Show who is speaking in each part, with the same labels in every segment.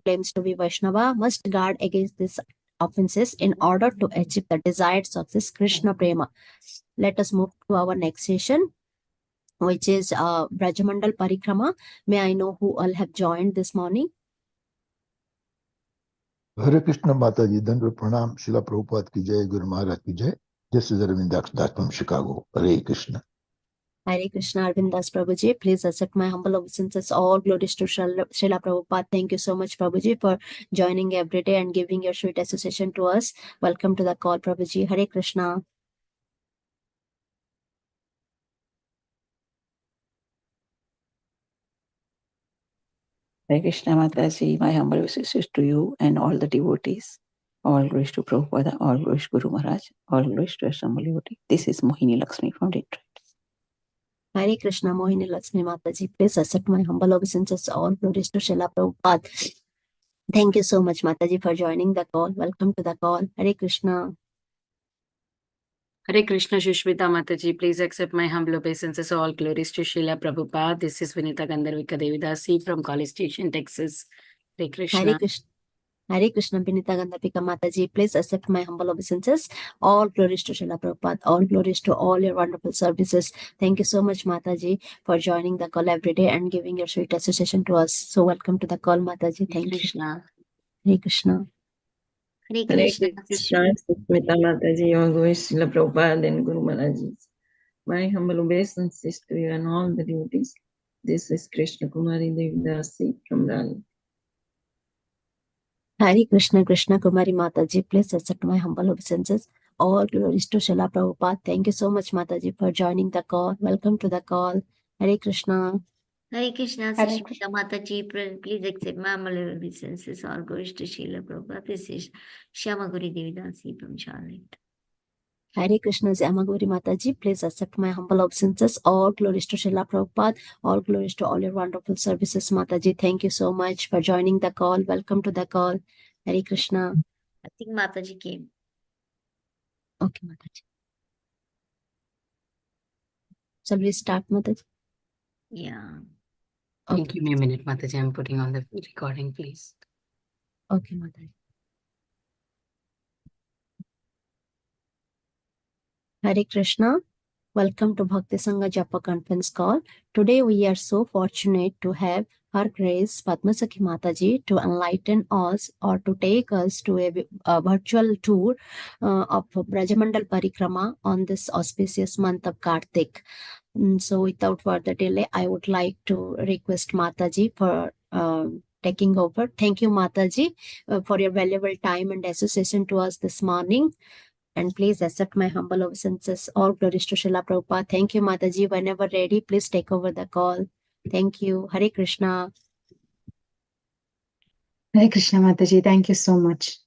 Speaker 1: claims to be Vaishnava must guard against these offenses in order to achieve the desired success, Krishna Prema. Let us move to our next session, which is Vraja Mandal Parikrama. May I know who all have joined this morning?
Speaker 2: Hare Krishna Mataji, Dandra Pranam, Srila Prabhupada ki jai, Guru Maharaj ki jai. This is Arvind Das from Chicago. Hare Krishna.
Speaker 1: Hare Krishna, Arvind Das Prabhuji. Please accept my humble obeisances. All glories to Srila Prabhupada. Thank you so much, Prabhuji, for joining every day and giving your sweet association to us. Welcome to the call, Prabhuji. Hare Krishna.
Speaker 3: Hare Krishna Mataji, my humble wishes to you and all the devotees. All glories to Prabhupada, all glories to Guru Maharaj, all glories to Assemble devotee. This is Mohini Lakshmi from Detroit.
Speaker 1: Hare Krishna, Mohini Lakshmi Mataji. Please accept my humble obeisances. All glories to Srila Prabhupada. Thank you so much, Mataji, for joining the call. Welcome to the call. Hare Krishna.
Speaker 4: Hare Krishna, Shushmita Mataji. Please accept my humble obeisances. All glories to Srila Prabhupada. This is Vinita Gandharvika Devi Dasi from College Station, Texas. Hare Krishna.
Speaker 1: Hare Krishna. Hare Krishna, Vinita Gandharvika Mataji. Please accept my humble obeisances. All glories to Srila Prabhupada. All glories to all your wonderful services. Thank you so much, Mataji, for joining the call every day and giving your sweet association to us. So welcome to the call, Mataji. Thank you. Hare Krishna.
Speaker 5: Hare Krishna, Smita Mataji, all glories to Srila Prabhupada and Guru Maharaj. My humble obeisances to you and all the devotees. This is Krishna Kumari Devi Dasi from Rani.
Speaker 1: Hare Krishna, Krishna Kumari Mataji. Please accept my humble obeisances. All glories to Srila Prabhupada. Thank you so much, Mataji, for joining the call. Welcome to the call. Hare Krishna.
Speaker 6: Hare Krishna, Srila Mataji, please accept my humble obeisances. All glories to Srila Prabhupada. This is Shyamaguri Devi Dasi from Charlotte.
Speaker 1: Hare Krishna, Shyamaguri Mataji. Please accept my humble obeisances. All glories to Srila Prabhupada. All glories to all your wonderful services, Mataji. Thank you so much for joining the call. Welcome to the call. Hare Krishna.
Speaker 6: I think Mataji came.
Speaker 1: Okay, Mataji. Shall we start, Mataji?
Speaker 6: Yeah.
Speaker 4: Okay. Give me a minute, Mataji. I'm putting on the recording, please.
Speaker 1: Okay, Mataji. Hare Krishna. Welcome to Bhakti Sanga Japa Conference call. Today we are so fortunate to have Her Grace Padma Sakhi Mataji to enlighten us or to take us to a virtual tour of Vraja Mandal Parikrama on this auspicious month of Kartik. So without further delay, I would like to request Mataji for taking over. Thank you, Mataji, for your valuable time and association to us this morning. And please accept my humble obeisances. All glories to Srila Prabhupada. Thank you, Mataji. Whenever ready, please take over the call. Thank you. Hare Krishna.
Speaker 7: Hare Krishna, Mataji. Thank you so much.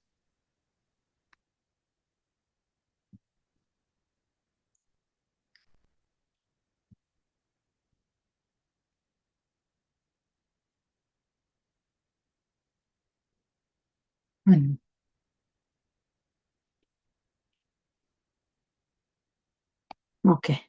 Speaker 7: Okay.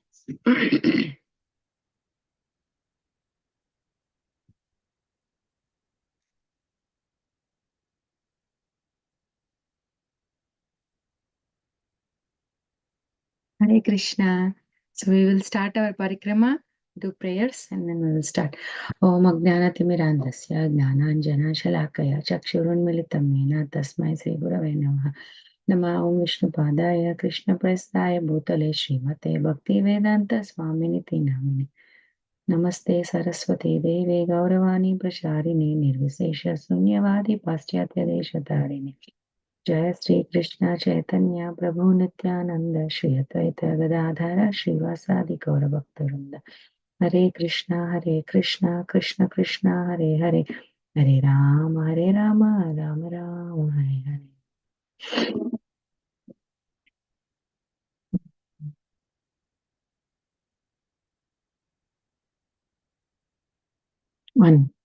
Speaker 7: Hare Krishna. So we will start our parikrama, do prayers, and then we will start. Om Ajnanatimirandasya Jnananjana Shalakaya Chakshurunmilitam Yena Tasmai Sri Gurave Namaha. Nama Om Vishnupadaya Krishna Prasthaya Bhutale Srimate Bhakti Vedanta Swaminiti Namine. Namaste Saraswati Devi Gauravani Prasharini Nirvisesha Sunyavadi Paschatya Deshatarine. Jai Sri Krishna Chaitanya Prabhu Nityananda Shri Advaita Gadadhara Srivasadi Gaura Bhaktarunda. Hare Krishna Krishna Krishna Hare Hare Hare Rama Rama Rama Hare Hare.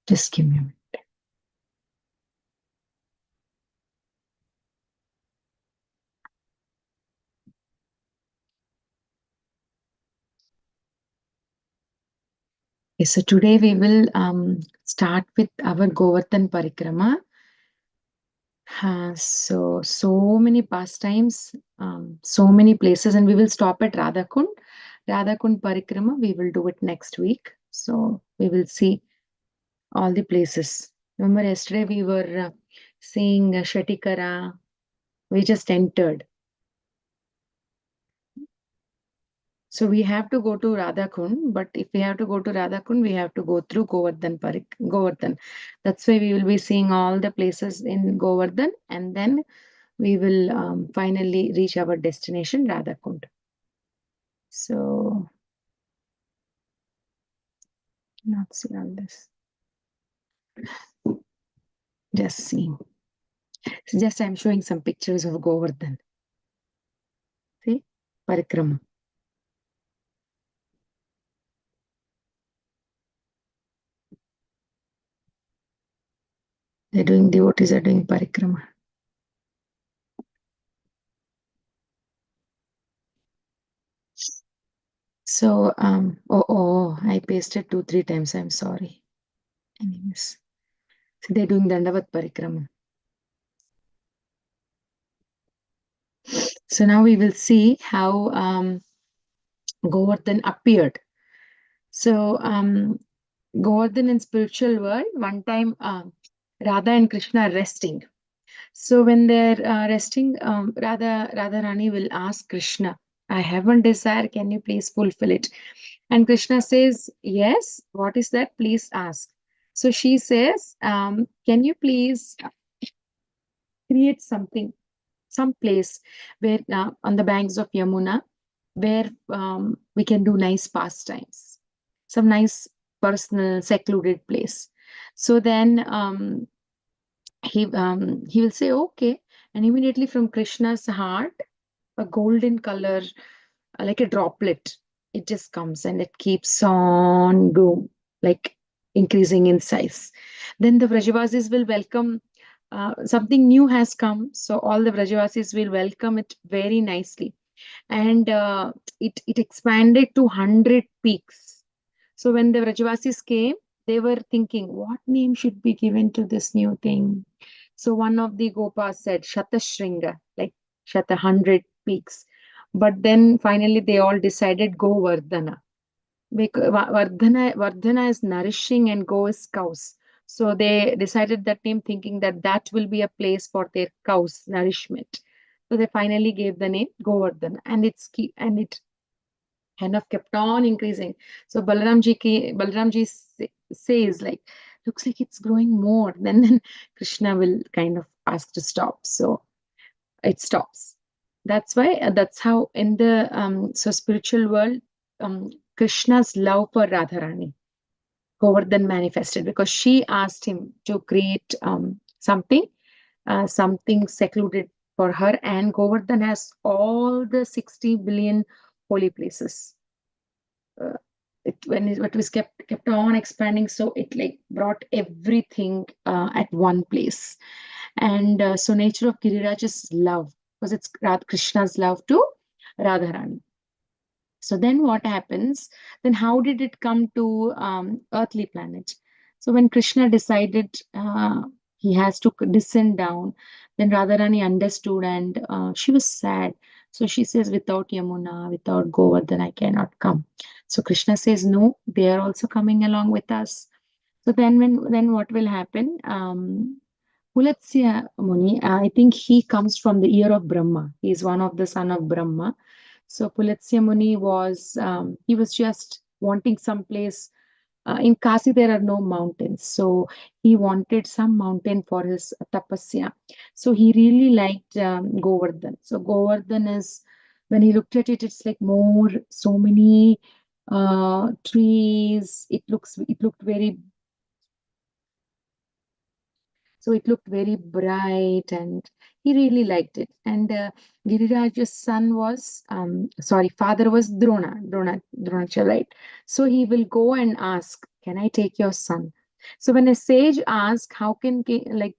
Speaker 7: Just give me a minute. Okay, so today we will start with our Govardhan Parikrama. So many pastimes, so many places, and we will stop at Radhakund. Radhakund Parikrama, we will do it next week. So we will see all the places. Remember yesterday we were seeing Shatikara. We just entered. So we have to go to Radhakund, but if we have to go to Radhakund, we have to go through Govardhan. That's why we will be seeing all the places in Govardhan, and then we will finally reach our destination, Radhakund. So, not see all this. Just see. So just I'm showing some pictures of Govardhan. See? Parikrama. Devotees are doing Parikrama. So, I pasted 2-3 times. I'm sorry. Anyways, so they're doing Dandavat Parikrama. So now we will see how Govardhan appeared. So, Govardhan in spiritual world, one time Radha and Krishna are resting. So when they're resting, Radharani will ask Krishna, I have one desire, can you please fulfill it? And Krishna says, yes, what is that? Please ask. So she says, can you please create something, some place where on the banks of Yamuna, where we can do nice pastimes, some nice personal secluded place. So then he will say okay, and immediately from Krishna's heart a golden color, like a droplet, it just comes and it keeps on go, like increasing in size. Then the Vrajavasis will welcome, something new has come, so all the Vrajavasis will welcome it very nicely, and it expanded to 100 peaks. So when the Vrajavasis came, they were thinking, what name should be given to this new thing? So one of the Gopas said Shatashringa, like Shata 100 peaks. But then finally they all decided Govardhana. Because Vardhana is nourishing and Go is cows. So they decided that name thinking that that will be a place for their cows' nourishment. So they finally gave the name Govardhan, and it kind of kept on increasing. So Balaramji says like, looks like it's growing more. Then Krishna will kind of ask to stop. So it stops. That's why, that's how in the spiritual world, Krishna's love for Radharani, Govardhan manifested, because she asked him to create something secluded for her, and Govardhan has all the 60 billion holy places. It was kept on expanding, so it like brought everything at one place. And so nature of Giriraj is love, because it's Krishna's love to Radharani. So then what happens? Then how did it come to earthly planet? So when Krishna decided he has to descend down, then Radharani understood, and she was sad. So she says, without Yamuna, without Govardhan, I cannot come. So Krishna says, no, they are also coming along with us. So then what will happen? Pulatsya Muni, I think he comes from the ear of Brahma. He is one of the son of Brahma. So Pulatsya Muni he was just wanting some place. In Kasi, there are no mountains. So he wanted some mountain for his tapasya. So he really liked Govardhan. So Govardhan is, when he looked at it, it's like so many trees. It looked very, so it looked very bright, and he really liked it. And Giriraj's father was Dronacharya, right? So he will go and ask, can I take your son? So when a sage asks, how can the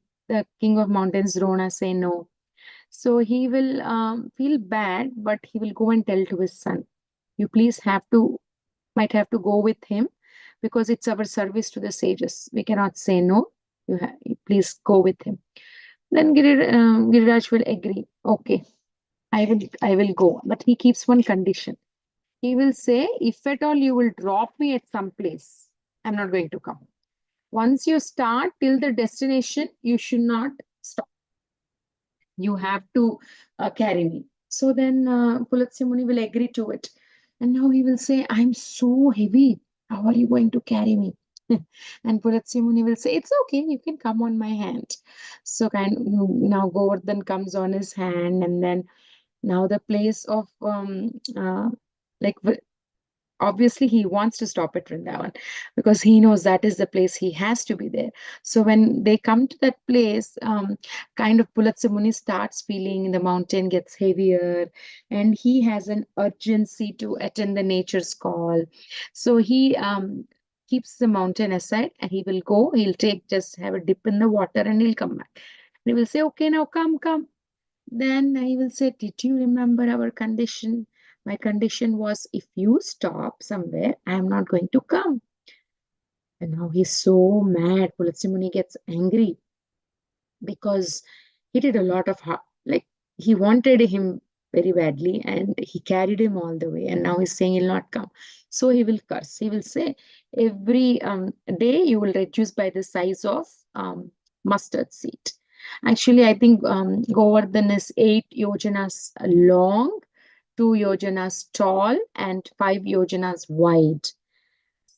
Speaker 7: king of mountains Drona say no? So he will feel bad, but he will go and tell to his son, you might have to go with him, because it's our service to the sages. We cannot say no. You please go with him. Then Giriraj will agree. Okay, I will go. But he keeps one condition. He will say, if at all you will drop me at some place, I'm not going to come. Once you start till the destination, you should not stop. You have to carry me. So then Pulatsya Muni will agree to it. And now he will say, I'm so heavy. How are you going to carry me? And Pulatsya Muni will say, it's okay, you can come on my hand. So now Govardhan comes on his hand, and then now the place of like obviously he wants to stop at Vrindavan because he knows that is the place he has to be there. So when they come to that place, kind of Pulatsa Muni starts feeling the mountain gets heavier, and he has an urgency to attend the nature's call. So he keeps the mountain aside, and he will go, he'll just have a dip in the water, and he'll come back. And he will say, okay, now come. Then he will say, did you remember our condition? My condition was, if you stop somewhere, I am not going to come. And now he's so mad. Pulatsi Muni gets angry because he did a lot of like he wanted him very badly, and he carried him all the way, and now he's saying he'll not come. So he will curse. He will say, every day you will reduce by the size of mustard seed. Actually, I think Govardhan is 8 yojanas long, 2 yojanas tall, and 5 yojanas wide.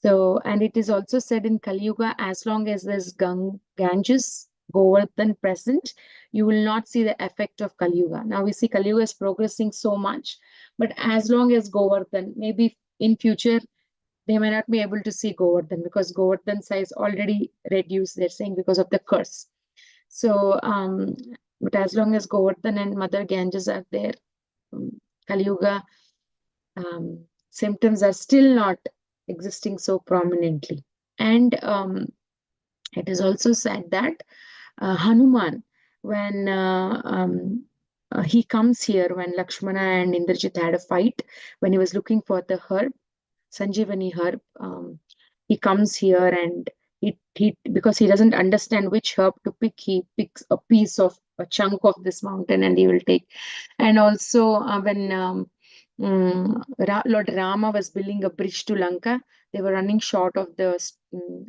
Speaker 7: So, and it is also said in Kali Yuga, as long as there's Ganges, Govardhan present, you will not see the effect of Kali Yuga. Now we see Kali Yuga is progressing so much, but as long as Govardhan, maybe in future, they may not be able to see Govardhan because Govardhan size already reduced, they're saying, because of the curse. So, but as long as Govardhan and Mother Ganges are there, Kali Yuga symptoms are still not existing so prominently. And it is also said that Hanuman, when he comes here, when Lakshmana and Indrajit had a fight, when he was looking for the herb, Sanjeevani herb, he comes here, and he because he doesn't understand which herb to pick, he picks a chunk of this mountain, and he will take. And also when Lord Rama was building a bridge to Lanka, they were running short of the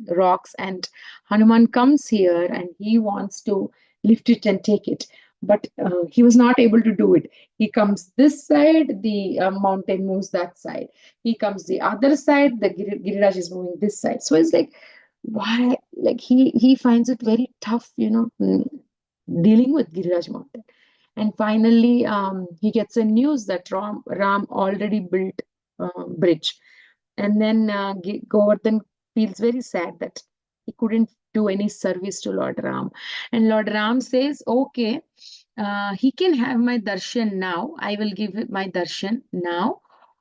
Speaker 7: rocks, and Hanuman comes here and he wants to lift it and take it, but he was not able to do it. He comes this side, the mountain moves that side. He comes the other side, the Giriraj is moving this side. So it's like, why? Like he finds it very tough, dealing with Giriraj mountain. And finally, he gets a news that Ram already built bridge. And then Govardhan feels very sad that he couldn't do any service to Lord Ram. And Lord Ram says, okay, he can have my darshan now. I will give my darshan now.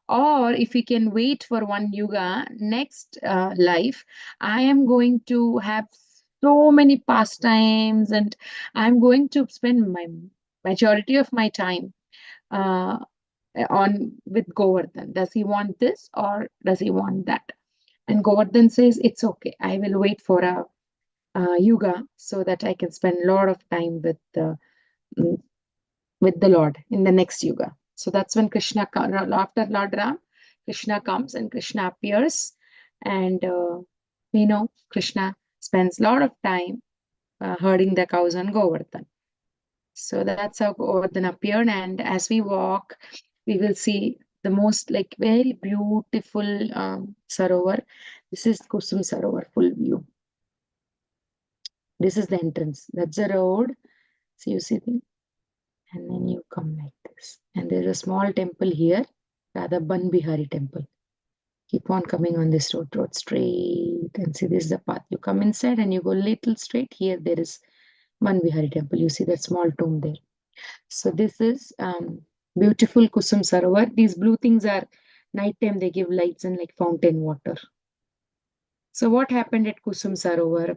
Speaker 7: Or if he can wait for one yuga, next life, I am going to have so many pastimes, and I'm going to spend my majority of my time on with Govardhan. Does he want this or does he want that? And Govardhan says, it's okay. I will wait for a yuga so that I can spend a lot of time with the Lord in the next yuga. So that's when Krishna, after Lord Ram, Krishna comes, and Krishna appears, and Krishna spends a lot of time herding the cows on Govardhan. So that's how Govardhan appeared, and as we walk, we will see the most very beautiful Sarovar. This is Kusum Sarovar, full view. This is the entrance. That's the road. So you see the, and then you come like this. And there's a small temple here, Radha Ban Bihari temple. Keep on coming on this road straight, and see this is the path. You come inside and you go little straight. Here there is Ban Bihari temple. You see that small tomb there. So this is beautiful Kusum Sarovar. These blue things are nighttime, they give lights and like fountain water. So what happened at Kusum Sarovar?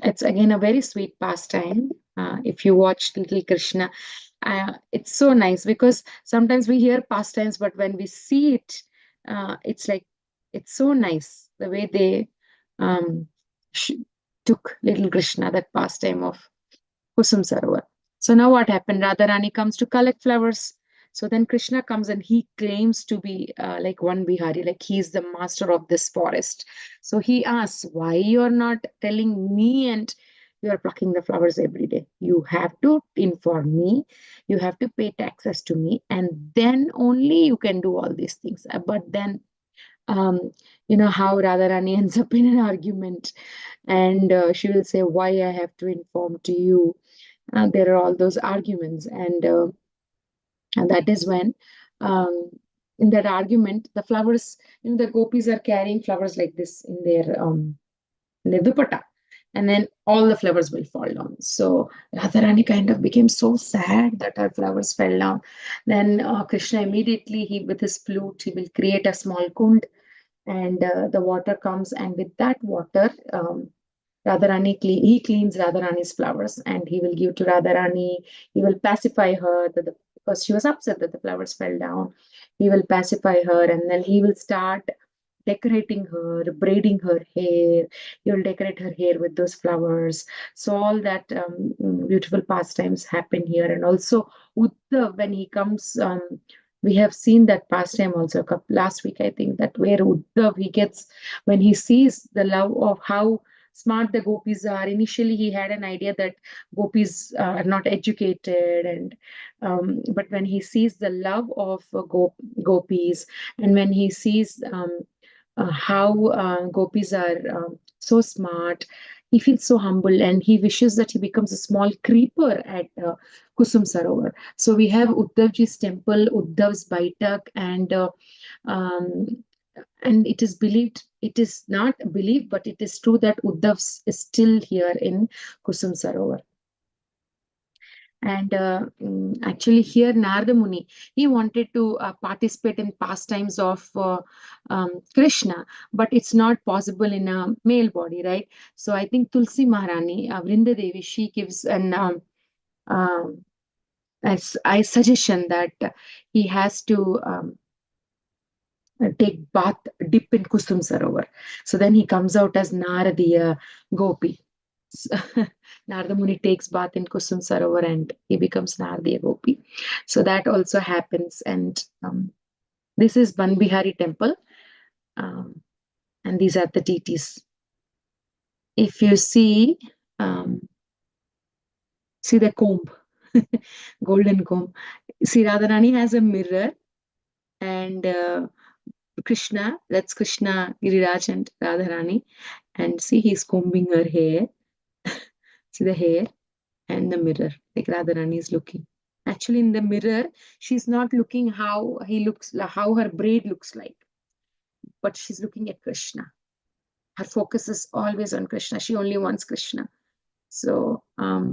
Speaker 7: It's again a very sweet pastime. If you watch Little Krishna, it's so nice because sometimes we hear pastimes, but when we see it, it's so nice the way they took Little Krishna, that pastime of Sarovar. So now what happened? Radharani comes to collect flowers. So then Krishna comes and he claims to be like one Bihari, like he's the master of this forest. So he asks, why you're not telling me and you're plucking the flowers every day? You have to inform me. You have to pay taxes to me. And then only you can do all these things. But then, you know, how Radharani ends up in an argument. And she will say, why I have to inform to you? There are all those arguments. And that is when, in that argument, the flowers, you know, the gopis are carrying flowers like this in their dupatta, and then all the flowers will fall down. So Radharani kind of became so sad that her flowers fell down. Then Krishna immediately, he with his flute, he will create a small kund, and the water comes, and with that water, he cleans Radharani's flowers, and he will give to Radharani. He will pacify her because she was upset that the flowers fell down. He will pacify her, and then he will start decorating her, braiding her hair. He will decorate her hair with those flowers. So all that beautiful pastimes happen here. And also Uddhav, when he comes, we have seen that pastime also last week, I think, that where Uddhav, he gets, when he sees the love of how smart the gopis are. Initially, he had an idea that gopis are not educated, and but when he sees the love of gopis, and when he sees how gopis are so smart, he feels so humble, and he wishes that he becomes a small creeper at Sarovar. So we have Uddhavji's temple, Uddhav's Baitak, and it is believed, it is not believed, but it is true that Uddhav is still here in Sarovar. And actually here Narada Muni, he wanted to participate in pastimes of Krishna, but it's not possible in a male body, right? So I think Tulsi Maharani, Vrinda Devi, she gives an a suggestion that he has to take bath, dip in Sarovar. So then he comes out as Naradiya Gopi. So, Narada Muni takes bath in Sarovar and he becomes Naradiya Gopi. So that also happens. And this is Banbihari temple. And these are the deities. If you see the comb, golden comb. See, Radharani has a mirror, and Krishna, that's Krishna, Giriraj and Radharani. And see, he's combing her hair. See the hair and the mirror, like Radharani is looking. Actually, in the mirror, she's not looking how he looks, how her braid looks like, but she's looking at Krishna. Her focus is always on Krishna. She only wants Krishna. So there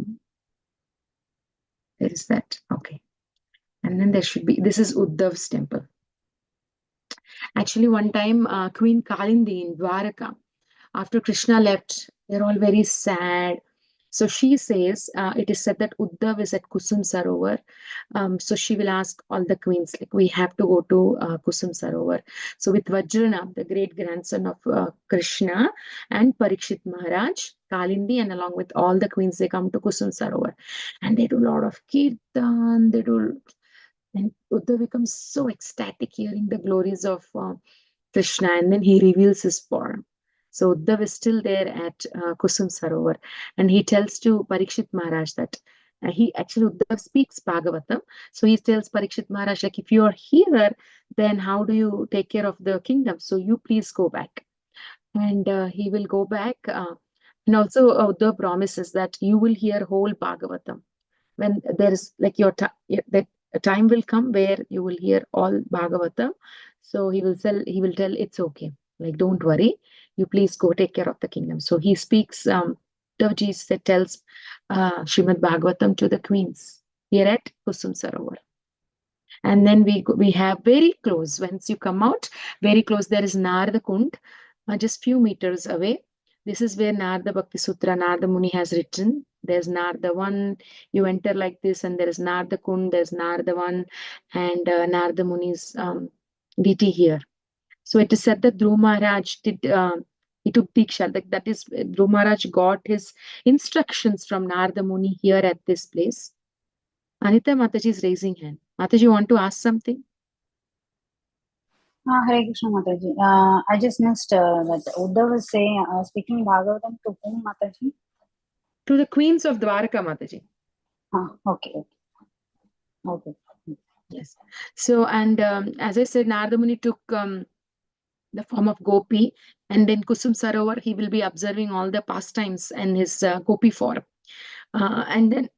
Speaker 7: is that. Okay. And then there should be, this is Uddhav's temple. Actually, one time, Queen Kalindi in Dwaraka, after Krishna left, they're all very sad. So she says, it is said that Uddhav is at Sarovar. So she will ask all the queens, like, we have to go to Sarovar. So with Vajrana, the great grandson of Krishna, and Parikshit Maharaj, Kalindi, and along with all the queens, they come to Sarovar. And they do a lot of kirtan, and Uddhav becomes so ecstatic hearing the glories of Krishna, and then he reveals his form. So Uddhav is still there at Sarovar, and he tells to Parikshit Maharaj that Uddhav speaks Bhagavatam. So he tells Parikshit Maharaj, like, if you are here, then how do you take care of the kingdom? So you please go back. And he will go back. And also Uddhav promises that you will hear whole Bhagavatam. When there is like that a time will come where you will hear all Bhagavatam. So he will tell it's okay. Like, don't worry. You please go take care of the kingdom. So he speaks, Uddhavji tells Srimad Bhagavatam to the queens here at Sarovar. And then we have very close, once you come out, very close, there is Narada Kund, just few meters away. This is where Narada Bhakti Sutra, Narada Muni has written. There's Narada 1, you enter like this, and there is Narada Kund, there's Narada 1, and Narada Muni's deity here. So it is said that Dhruv Maharaj did He took Diksha. That is, Dhruv Maharaj got his instructions from Narada Muni here at this place. Anita Mataji is raising hand. Mataji, you want to ask something?
Speaker 8: Hare Krishna Mataji. I just missed that Uddhav was saying, speaking Bhagavatam to whom, Mataji?
Speaker 7: To the queens of Dwarka, Mataji.
Speaker 8: Okay. Okay.
Speaker 7: Yes. So, and as I said, Narada Muni took the form of Gopi, and then Kusum Sarovar, he will be observing all the pastimes in his Gopi form. And then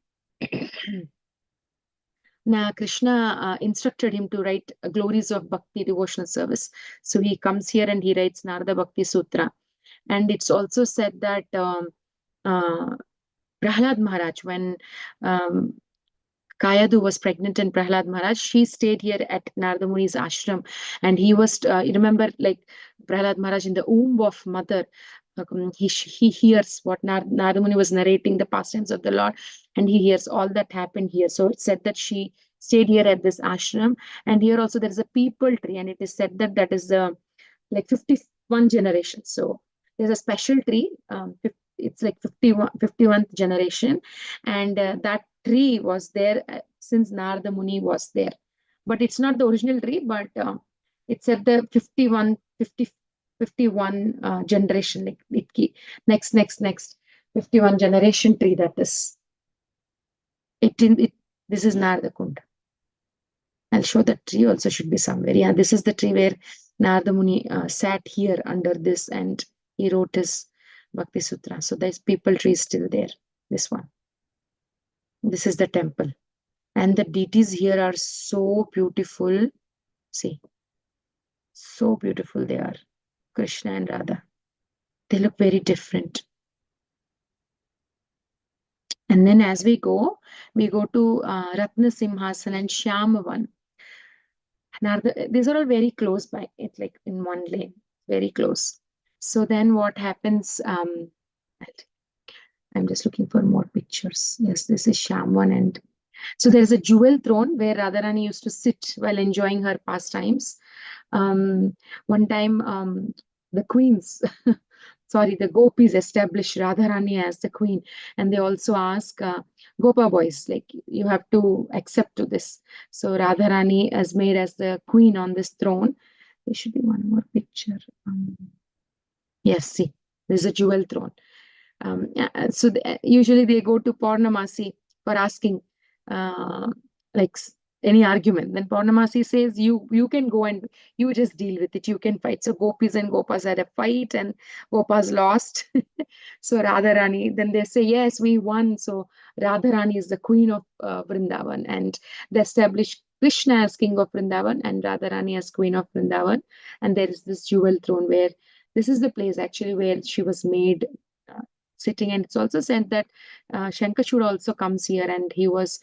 Speaker 7: now Krishna instructed him to write glories of Bhakti devotional service. So he comes here and he writes Narada Bhakti Sutra. And it's also said that Prahlad Maharaj, when Kayadu was pregnant and Prahlad Maharaj, she stayed here at Narada Muni's ashram. And he was, you remember, like Prahlad Maharaj in the womb of mother, he hears what Narada Muni was narrating, the pastimes of the Lord, and he hears all that happened here. So it's said that she stayed here at this ashram. And here also there is a peepal tree, and it is said that that is like 51 generations. So there's a special tree. It's like 51th generation, and that tree was there since Narada Muni was there. But it's not the original tree, but it's at the 51 generation, like next 51 generation tree. That is this is Narada Kund. I'll show that tree also should be somewhere. Yeah, this is the tree where Narada Muni sat here under this, and he wrote his Bhakti Sutra. So there's people tree still there. This one. This is the temple. And the deities here are so beautiful. See, so beautiful they are. Krishna and Radha. They look very different. And then as we go to Ratna Simhasan and Shyamavan. These are all very close by. It's like in one lane, very close. So then what happens? I'm just looking for more pictures. Yes, this is Shyamvan, and so there is a jewel throne where Radharani used to sit while enjoying her pastimes. One time, the queens, the Gopis established Radharani as the queen, and they also ask Gopa boys, like, you have to accept to this. So Radharani is made as the queen on this throne. There should be one more picture. Yes, see, there's a jewel throne. So usually they go to Purnamasi for asking like any argument. Then Purnamasi says, you can go and you just deal with it, you can fight. So Gopis and Gopas had a fight, and Gopas lost. So Radharani, then they say, yes, we won. So Radharani is the queen of Vrindavan, and they established Krishna as king of Vrindavan and Radharani as queen of Vrindavan. And there is this jewel throne where this is the place actually where she was made sitting. And it's also said that Shankashura also comes here, and he was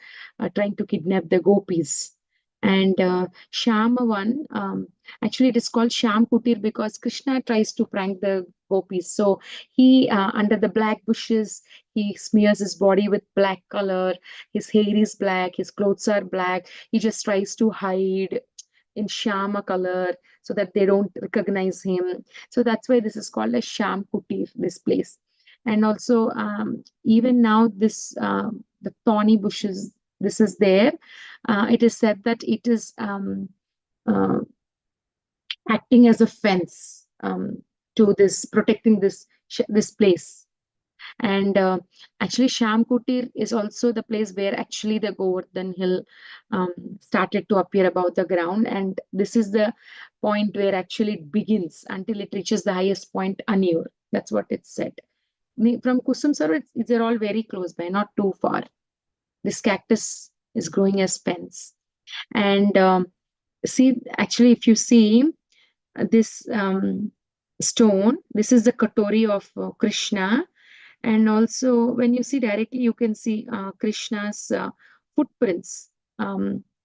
Speaker 7: trying to kidnap the gopis. And Shyamavan, actually it is called Shyam Kutir because Krishna tries to prank the gopis. So he, under the black bushes, he smears his body with black color. His hair is black, his clothes are black. He just tries to hide in Shyama color so that they don't recognize him. So that's why this is called a Shyam Kutir, this place. And also, even now, this the thorny bushes, this is there. It is said that it is acting as a fence to this, protecting this place. And actually, Shyam Kutir is also the place where actually the Govardhan hill started to appear above the ground. And this is the point where actually it begins until it reaches the highest point, Anur. That's what it's said. From Kusum Sarovar, they're all very close by, not too far. This cactus is growing as fence. And see, actually, if you see this stone, this is the Katori of Krishna. And also, when you see directly, you can see Krishna's footprints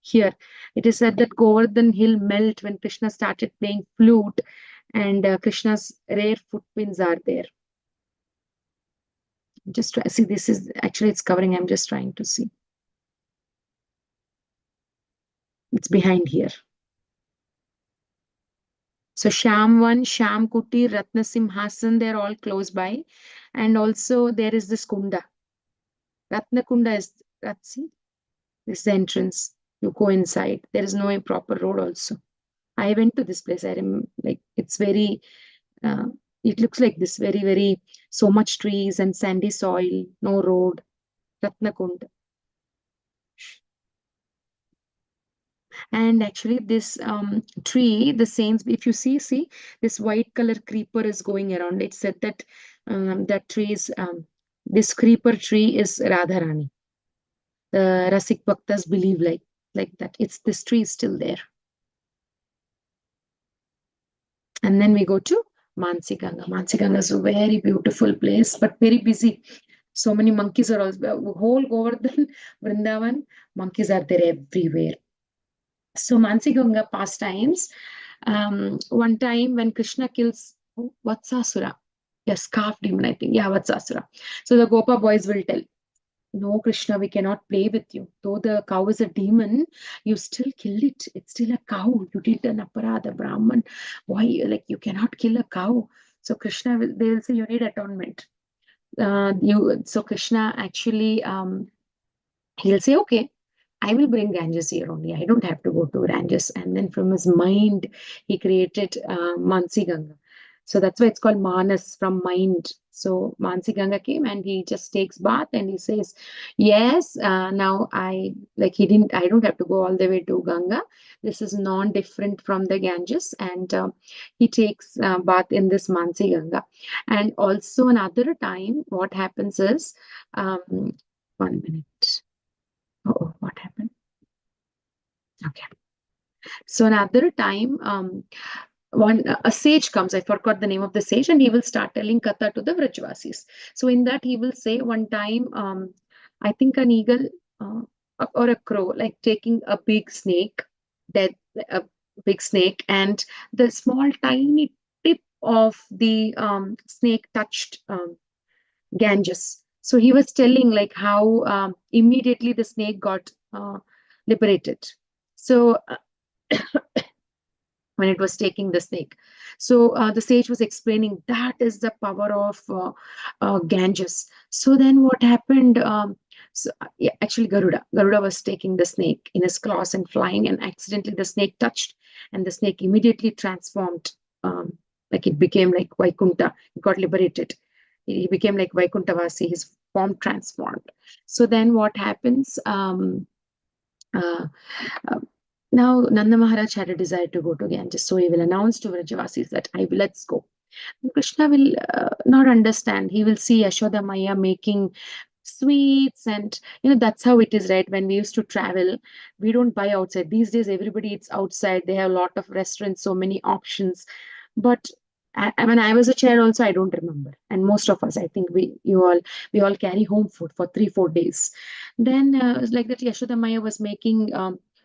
Speaker 7: here. It is said that Govardhan hill melt when Krishna started playing flute, and Krishna's rare footprints are there. Just try, see, this is actually, it's covering. I'm just trying to see. It's behind here. So Sham 1, Sham Kuti, Ratna Simhasan, they're all close by. And also there is this Kunda. Ratna Kunda is, see, this is the entrance. You go inside. There is no proper road also. I went to this place. I remember, like, it's very, it looks like this, very, very, so much trees and sandy soil, no road. Ratna Kunda. And actually this tree, the saints, if you see this white color creeper is going around. It said that that tree is this creeper tree is Radharani. The Rasik Bhaktas believe like that. It's this tree is still there. And then we go to Mansi Ganga. Mansi Ganga is a very beautiful place, but very busy. So many monkeys are also, whole Govardhan, Vrindavan, monkeys are there everywhere. So Mansi Ganga pastimes. One time when Krishna kills Vatsasura, yes, calf demon, I think. Yeah, Vatsasura. So the Gopa boys will tell, no, Krishna, we cannot play with you. Though the cow is a demon, you still killed it. It's still a cow. You did an aparadha, Brahman. Why? Like, you cannot kill a cow. So Krishna, they will say, you need atonement. So Krishna actually, he'll say, okay, I will bring Ganges here only. I don't have to go to Ganges. And then from his mind, he created Mansi Ganga. So that's why it's called Manas, from mind. So Mansi Ganga came and he just takes bath and he says, yes, now I don't have to go all the way to Ganga. This is non-different from the Ganges. And he takes bath in this Mansi Ganga. And also another time, what happens is, 1 minute. Oh, what happened? Okay. So another time, a sage comes. I forgot the name of the sage, and he will start telling katha to the Vrajvasis. So in that, he will say one time, I think an eagle or a crow, like taking a big snake, a big snake, and the small tiny tip of the snake touched Ganges. So he was telling like how immediately the snake got liberated. So when it was taking the snake. So the sage was explaining that is the power of Ganges. So then what happened? Yeah, actually Garuda was taking the snake in his claws and flying, and accidentally the snake touched, and the snake immediately transformed. Like it became like Vaikunta. It got liberated. He became like Vaikuntavasi. His form transformed. So then what happens? Now Nanda Maharaj had a desire to go to Ganges, so he will announce to Vrajavasis that let's go. And Krishna will not understand. He will see Yashoda Maya making sweets, and that's how it is, right? When we used to travel, we don't buy outside. These days everybody eats outside. They have a lot of restaurants, so many options. But when I was a child also, I don't remember. And most of us, I think we all carry home food for 3-4 days. Then it was like that Yashoda Maya was making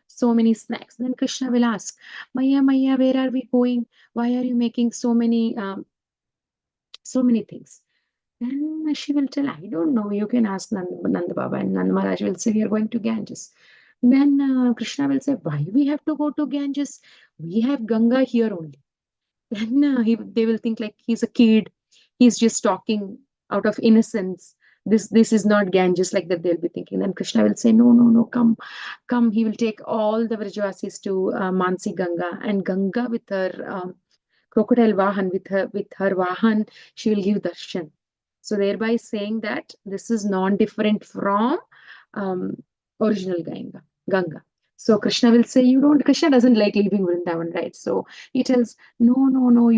Speaker 7: so many snacks. Then Krishna will ask, Maya, where are we going? Why are you making so many things? Then she will tell, I don't know. You can ask Nanda Baba, and Nanda Maharaj will say, we are going to Ganges. Then Krishna will say, why we have to go to Ganges? We have Ganga here only. Then they will think like he's a kid. He's just talking out of innocence. This is not Ganges, like that they'll be thinking. Then Krishna will say, no, come. He will take all the Vrajavasis to Mansi Ganga, and Ganga with her crocodile Vahan, with her Vahan, she will give darshan. So thereby saying that this is non-different from original Ganga. So Krishna will say, Krishna doesn't like leaving Vrindavan, right? So he tells, no,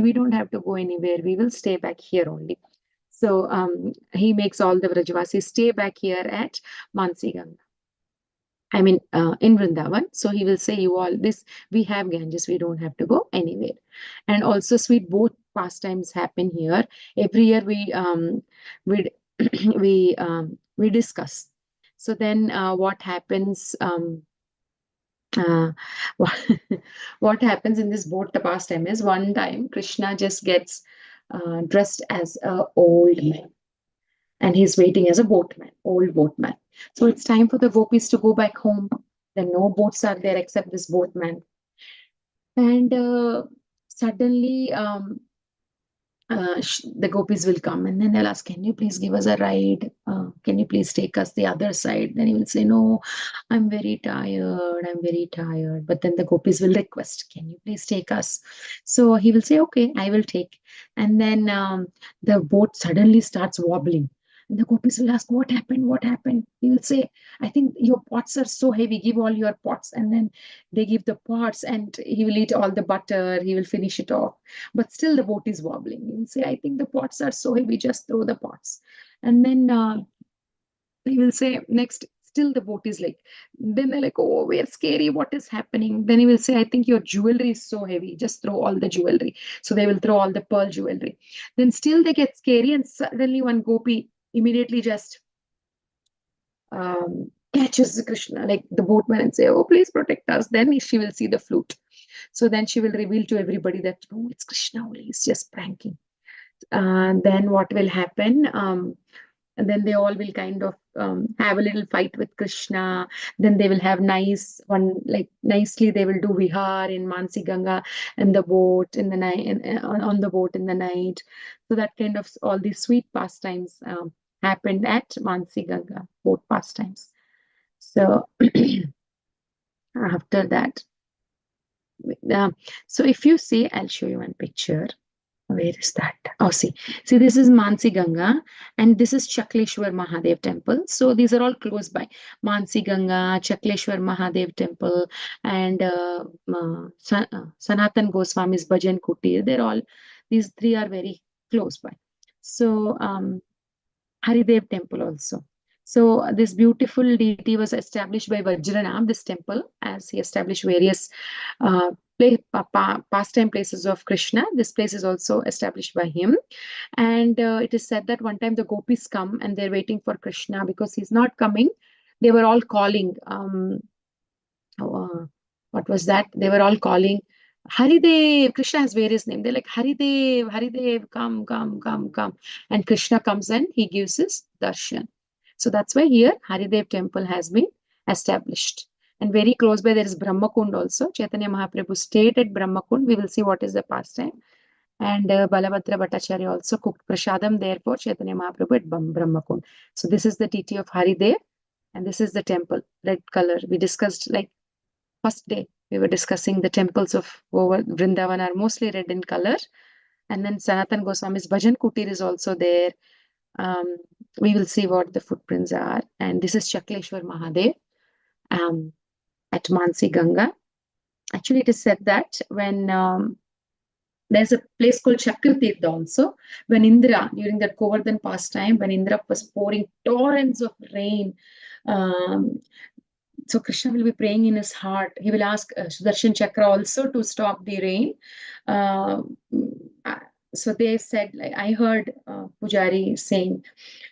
Speaker 7: we don't have to go anywhere. We will stay back here only. So he makes all the Vrajavasis stay back here at Mansi Ganga. I mean, in Vrindavan. So he will say, we have Ganges, we don't have to go anywhere. And also sweet both pastimes happen here. Every year we discuss. So then what happens? What happens in this boat pastime is, one time Krishna just gets dressed as an old man, and he's waiting as a old boatman. So it's time for the gopis to go back home. Then no boats are there except this boatman. And so suddenly the gopis will come, and then they'll ask, can you please give us a ride? Can you please take us the other side? Then he will say, no, I'm very tired. But then the gopis will request, can you please take us? So he will say, okay, I will take. And then the boat suddenly starts wobbling. And the gopis will ask, what happened? What happened? He will say, I think your pots are so heavy. Give all your pots. And then they give the pots, and he will eat all the butter. He will finish it off. But still the boat is wobbling. He will say, I think the pots are so heavy. Just throw the pots. And then he will say, next, still the boat is like, then they're like, oh, we're scary. What is happening? Then he will say, I think your jewelry is so heavy. Just throw all the jewelry. So they will throw all the pearl jewelry. Then still they get scary, and suddenly one gopi immediately just catches Krishna, like the boatman, and say, oh, please protect us. Then she will see the flute. So then she will reveal to everybody that, oh, it's Krishna only, he's just pranking. Then what will happen? And then they all will kind of have a little fight with Krishna. Then they will have nicely they will do vihar in Mansi Ganga and the boat in the night, on the boat in the night. So that kind of all these sweet pastimes happened at Mansi Ganga, boat pastimes. So after that, so if you see, I'll show you one picture. Where is that? Oh, see, this is Mansi Ganga, and this is Chakleshwar Mahadev temple. So these are all close by. Mansi Ganga, Chakleshwar Mahadev temple, and Sanatan Goswami's Bhajan Kutir. These three are very close by. So Haridev temple also. So this beautiful deity was established by Vajranam, this temple, as he established various pastime places of Krishna. This place is also established by him. And it is said that one time the gopis come and they're waiting for Krishna because he's not coming. They were all calling, what was that? They were all calling, Haridev. Krishna has various names. They're like, Haridev, Haridev, come. And Krishna comes and he gives his darshan. So that's why here Haridev temple has been established. And very close by there is Brahmakund also. Chaitanya Mahaprabhu stayed at Brahmakund. We will see what is the pastime. And Balabhadra Bhattacharya also cooked prasadam there for Chaitanya Mahaprabhu at Brahmakund. So this is the deity of Haridev, and this is the temple, red color. We discussed, like first day, we were discussing the temples of Vrindavan are mostly red in color. And then Sanatan Goswami's Bhajan Kutir is also there. We will see what the footprints are. And this is Chakleshwar Mahadev at Mansi Ganga. Actually, it is said that when there's a place called Chakratirtha also, when Indra, during that Govardhan pastime, when Indra was pouring torrents of rain, so Krishna will be praying in his heart. He will ask Sudarshan Chakra also to stop the rain. So they said, like I heard Pujari saying,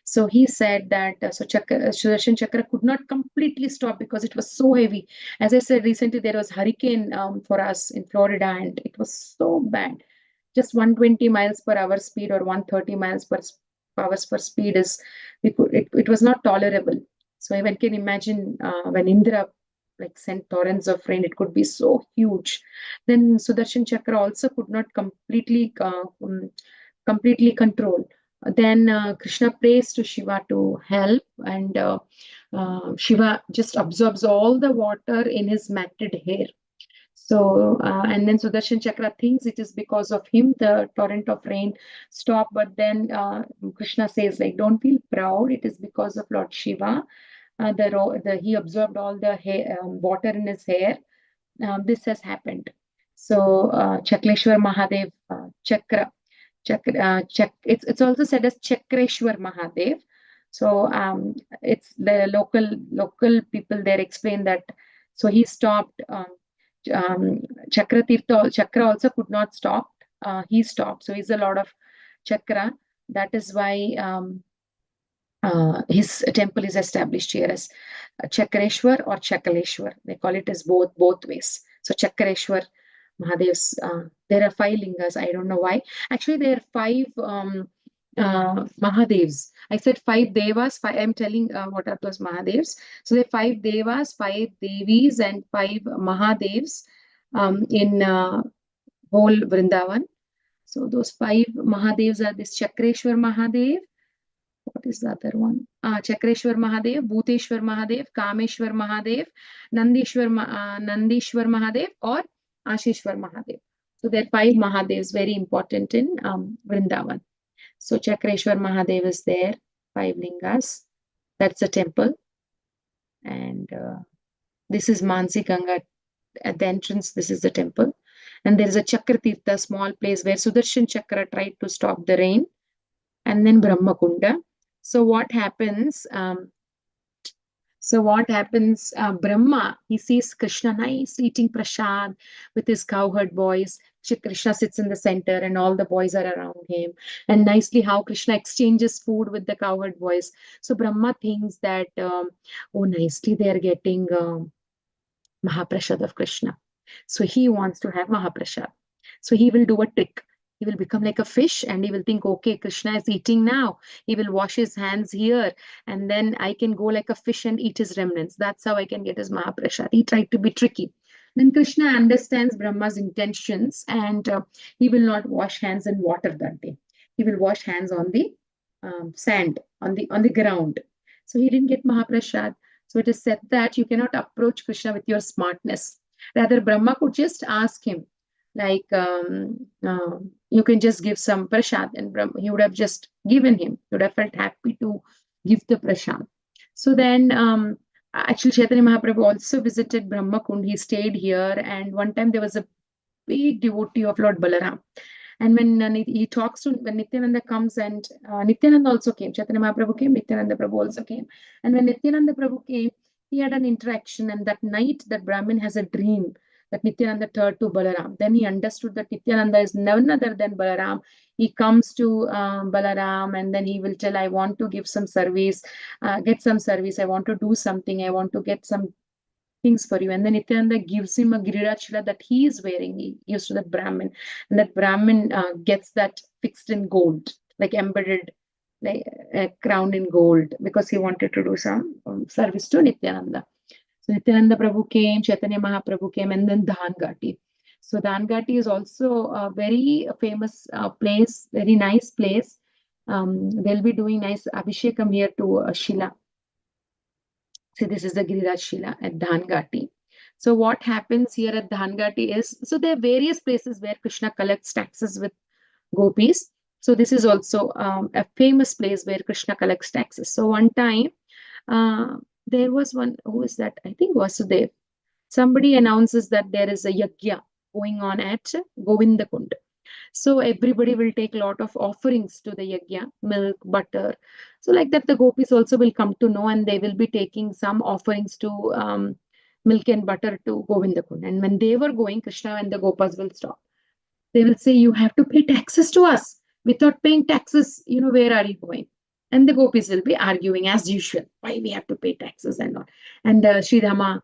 Speaker 7: so he said that Sudarshan Chakra could not completely stop because it was so heavy. As I said, recently there was hurricane for us in Florida, and it was so bad. Just 120 miles per hour speed or 130 miles per hour speed it was not tolerable. So I can imagine when Indra like sent torrents of rain, it could be so huge. Then Sudarshan Chakra also could not completely control. Then Krishna prays to Shiva to help, and Shiva just absorbs all the water in his matted hair. So, and then Sudarshan Chakra thinks it is because of him the torrent of rain stopped. But then Krishna says, like, don't feel proud. It is because of Lord Shiva. He absorbed all the water in his hair. This has happened. So Chakleshwar Mahadev Chakra. It's also said as Chakreshwar Mahadev. So it's the local people there explain that. So he stopped. Chakra also could not stop. He stopped. So he's a lot of chakra. That is why his temple is established here as Chakreshwar or Chakaleshwar. They call it as both ways. So Chakreshwar Mahadevs. There are 5 lingas. I don't know why. Actually, there are 5 Mahadevs. I said 5 devas. I'm telling what are those Mahadevs. So there are 5 devas, 5 devis, and 5 Mahadevs in whole Vrindavan. So those 5 Mahadevs are this Chakleshwar Mahadev. What is the other one? Chakleshwar Mahadev, Bhuteshwar Mahadev, Kameshwar Mahadev, Nandishwar Mahadev, or Ashishwar Mahadev. So there are 5 Mahadevs, very important in Vrindavan. So Chakleshwar Mahadev is there, 5 lingas. That's the temple. And this is Mansi Ganga at the entrance. This is the temple. And there is a Chakratirtha, small place where Sudarshan Chakra tried to stop the rain. And then Brahmakunda. So what happens? Brahma, he sees Krishna nice eating prasad with his cowherd boys. Krishna sits in the center and all the boys are around him. And nicely how Krishna exchanges food with the cowherd boys. So Brahma thinks that, oh, nicely they are getting Mahaprasad of Krishna. So he wants to have Mahaprasad. So he will do a trick. He will become like a fish and he will think, okay, Krishna is eating now. He will wash his hands here and then I can go like a fish and eat his remnants. That's how I can get his Mahaprasad. He tried to be tricky. Then Krishna understands Brahma's intentions and he will not wash hands in water that day. He will wash hands on the sand, on the ground. So he didn't get Mahaprasad. So it is said that you cannot approach Krishna with your smartness. Rather, Brahma could just ask him, like, you can just give some prasad, and he would have just given him. He would have felt happy to give the prasad. So then, actually, Chaitanya Mahaprabhu also visited Brahmakund. He stayed here, and one time there was a big devotee of Lord Balaram. And when he talks to, when Nityananda comes, and Nityananda also came, Chaitanya Mahaprabhu came, Nityananda Prabhu also came. And when Nityananda Prabhu came, he had an interaction, and that night that Brahmin has a dream that Nityananda turned to Balaram. Then he understood that Nityananda is none other than Balaram. He comes to Balaram and then he will tell, I want to give some service, get some service, I want to do something, I want to get some things for you. And then Nityananda gives him a Giriraj that he is wearing. He gives to that Brahmin. And that Brahmin gets that fixed in gold, like embedded, like crowned in gold, because he wanted to do some service to Nityananda. So Nityananda Prabhu came, Chaitanya Mahaprabhu came, and then Dhangati. So Dhangati is also a very famous place, very nice place. They'll be doing nice Abhishekam here to Shila. So this is the Giriraj Shila at Dhangati. So what happens here at Dhangati is, so there are various places where Krishna collects taxes with gopis. So this is also a famous place where Krishna collects taxes. So one time, there was one, who is that? I think Vasudev. Somebody announces that there is a yajna going on at Govindakund. So everybody will take a lot of offerings to the yajna, milk, butter. So like that, the gopis also will come to know, and they will be taking some offerings to milk and butter to Govindakund. And when they were going, Krishna and the Gopas will stop. They will say, you have to pay taxes to us. Without paying taxes, where are you going? And the gopis will be arguing as usual, why we have to pay taxes and all. And Sridhama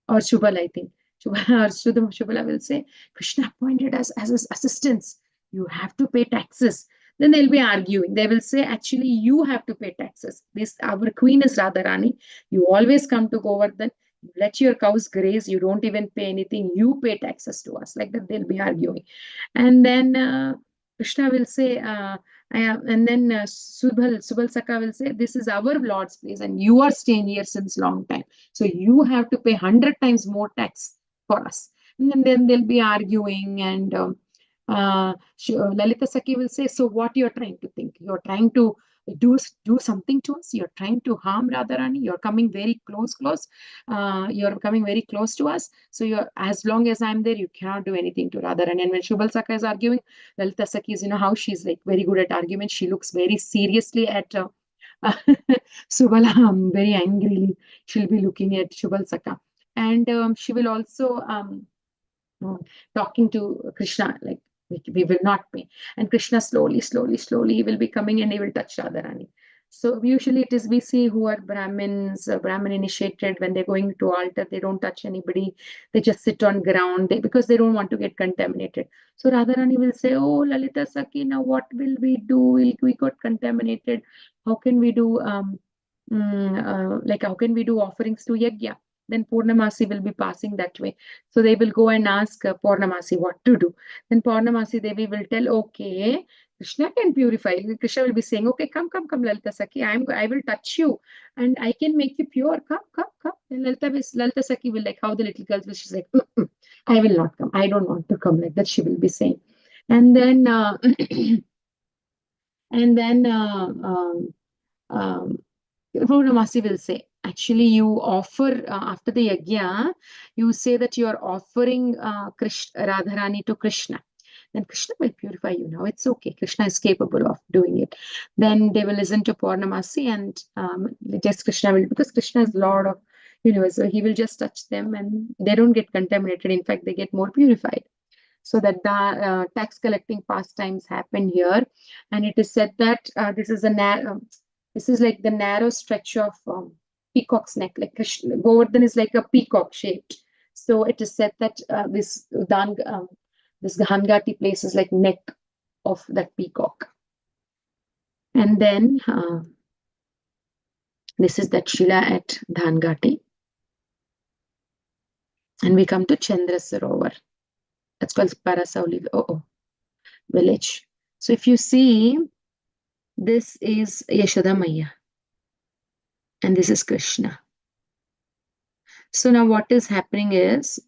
Speaker 7: or Shubala, I think, Shubala will say, Krishna appointed us as his assistants. You have to pay taxes. Then they'll be arguing. They will say, actually, you have to pay taxes. Our queen is Radharani. You always come to Govardhan. Let your cows graze. You don't even pay anything. You pay taxes to us. Like that, they'll be arguing. And then Krishna will say, and then Subal Sakha will say, this is our Lord's place and you are staying here since long time. So you have to pay 100 times more tax for us. And then they'll be arguing, and Lalita Sakhi will say, so what you're trying to think? You're trying to do something to us. You're trying to harm Radharani. You're coming very close. You're coming very close to us. So as long as I'm there, you cannot do anything to Radharani. And when Shubal Sakha is arguing, Lalita Sakhi is, how she's like very good at argument. She looks very seriously at Subala, very angrily. She'll be looking at Shubal Sakha. And she will also talking to Krishna, like, we will not pay. And Krishna slowly he will be coming and he will touch Radharani. So usually it is, we see who are Brahmins, Brahmin initiated, when they're going to altar, they don't touch anybody. They just sit on ground because they don't want to get contaminated. So Radharani will say, oh, Lalita Sakhi, now what will we do? We got contaminated. How can we do, how can we do offerings to yajna? then Purnamasi will be passing that way. So they will go and ask Purnamasi what to do. Then Purnamasi Devi will tell, okay, Krishna can purify. Krishna will be saying, okay, come, Lalita Sakhi, I will touch you and I can make you pure. Come. Then Lalita Sakhi will, like how the little girls will, she's like, I will not come. I don't want to come, like that she will be saying. And then Purnamasi will say, actually, you offer after the yajna, you say that you are offering Radharani to Krishna. Then Krishna will purify you now. It's okay. Krishna is capable of doing it. Then they will listen to Purnamasi and just Krishna will, because Krishna is Lord of universe, so he will just touch them and they don't get contaminated. In fact, they get more purified. So that the tax collecting pastimes happen here, and it is said that this is like the narrow stretch of peacock's neck, like Krishna, Govardhan is like a peacock shaped. So it is said that this Gahangati place is like neck of that peacock. And then this is that Shila at Dhangati. And we come to Chandrasarovar. That's called Parasauli village. So if you see, this is Yashoda Maya. And this is Krishna. So now what is happening is,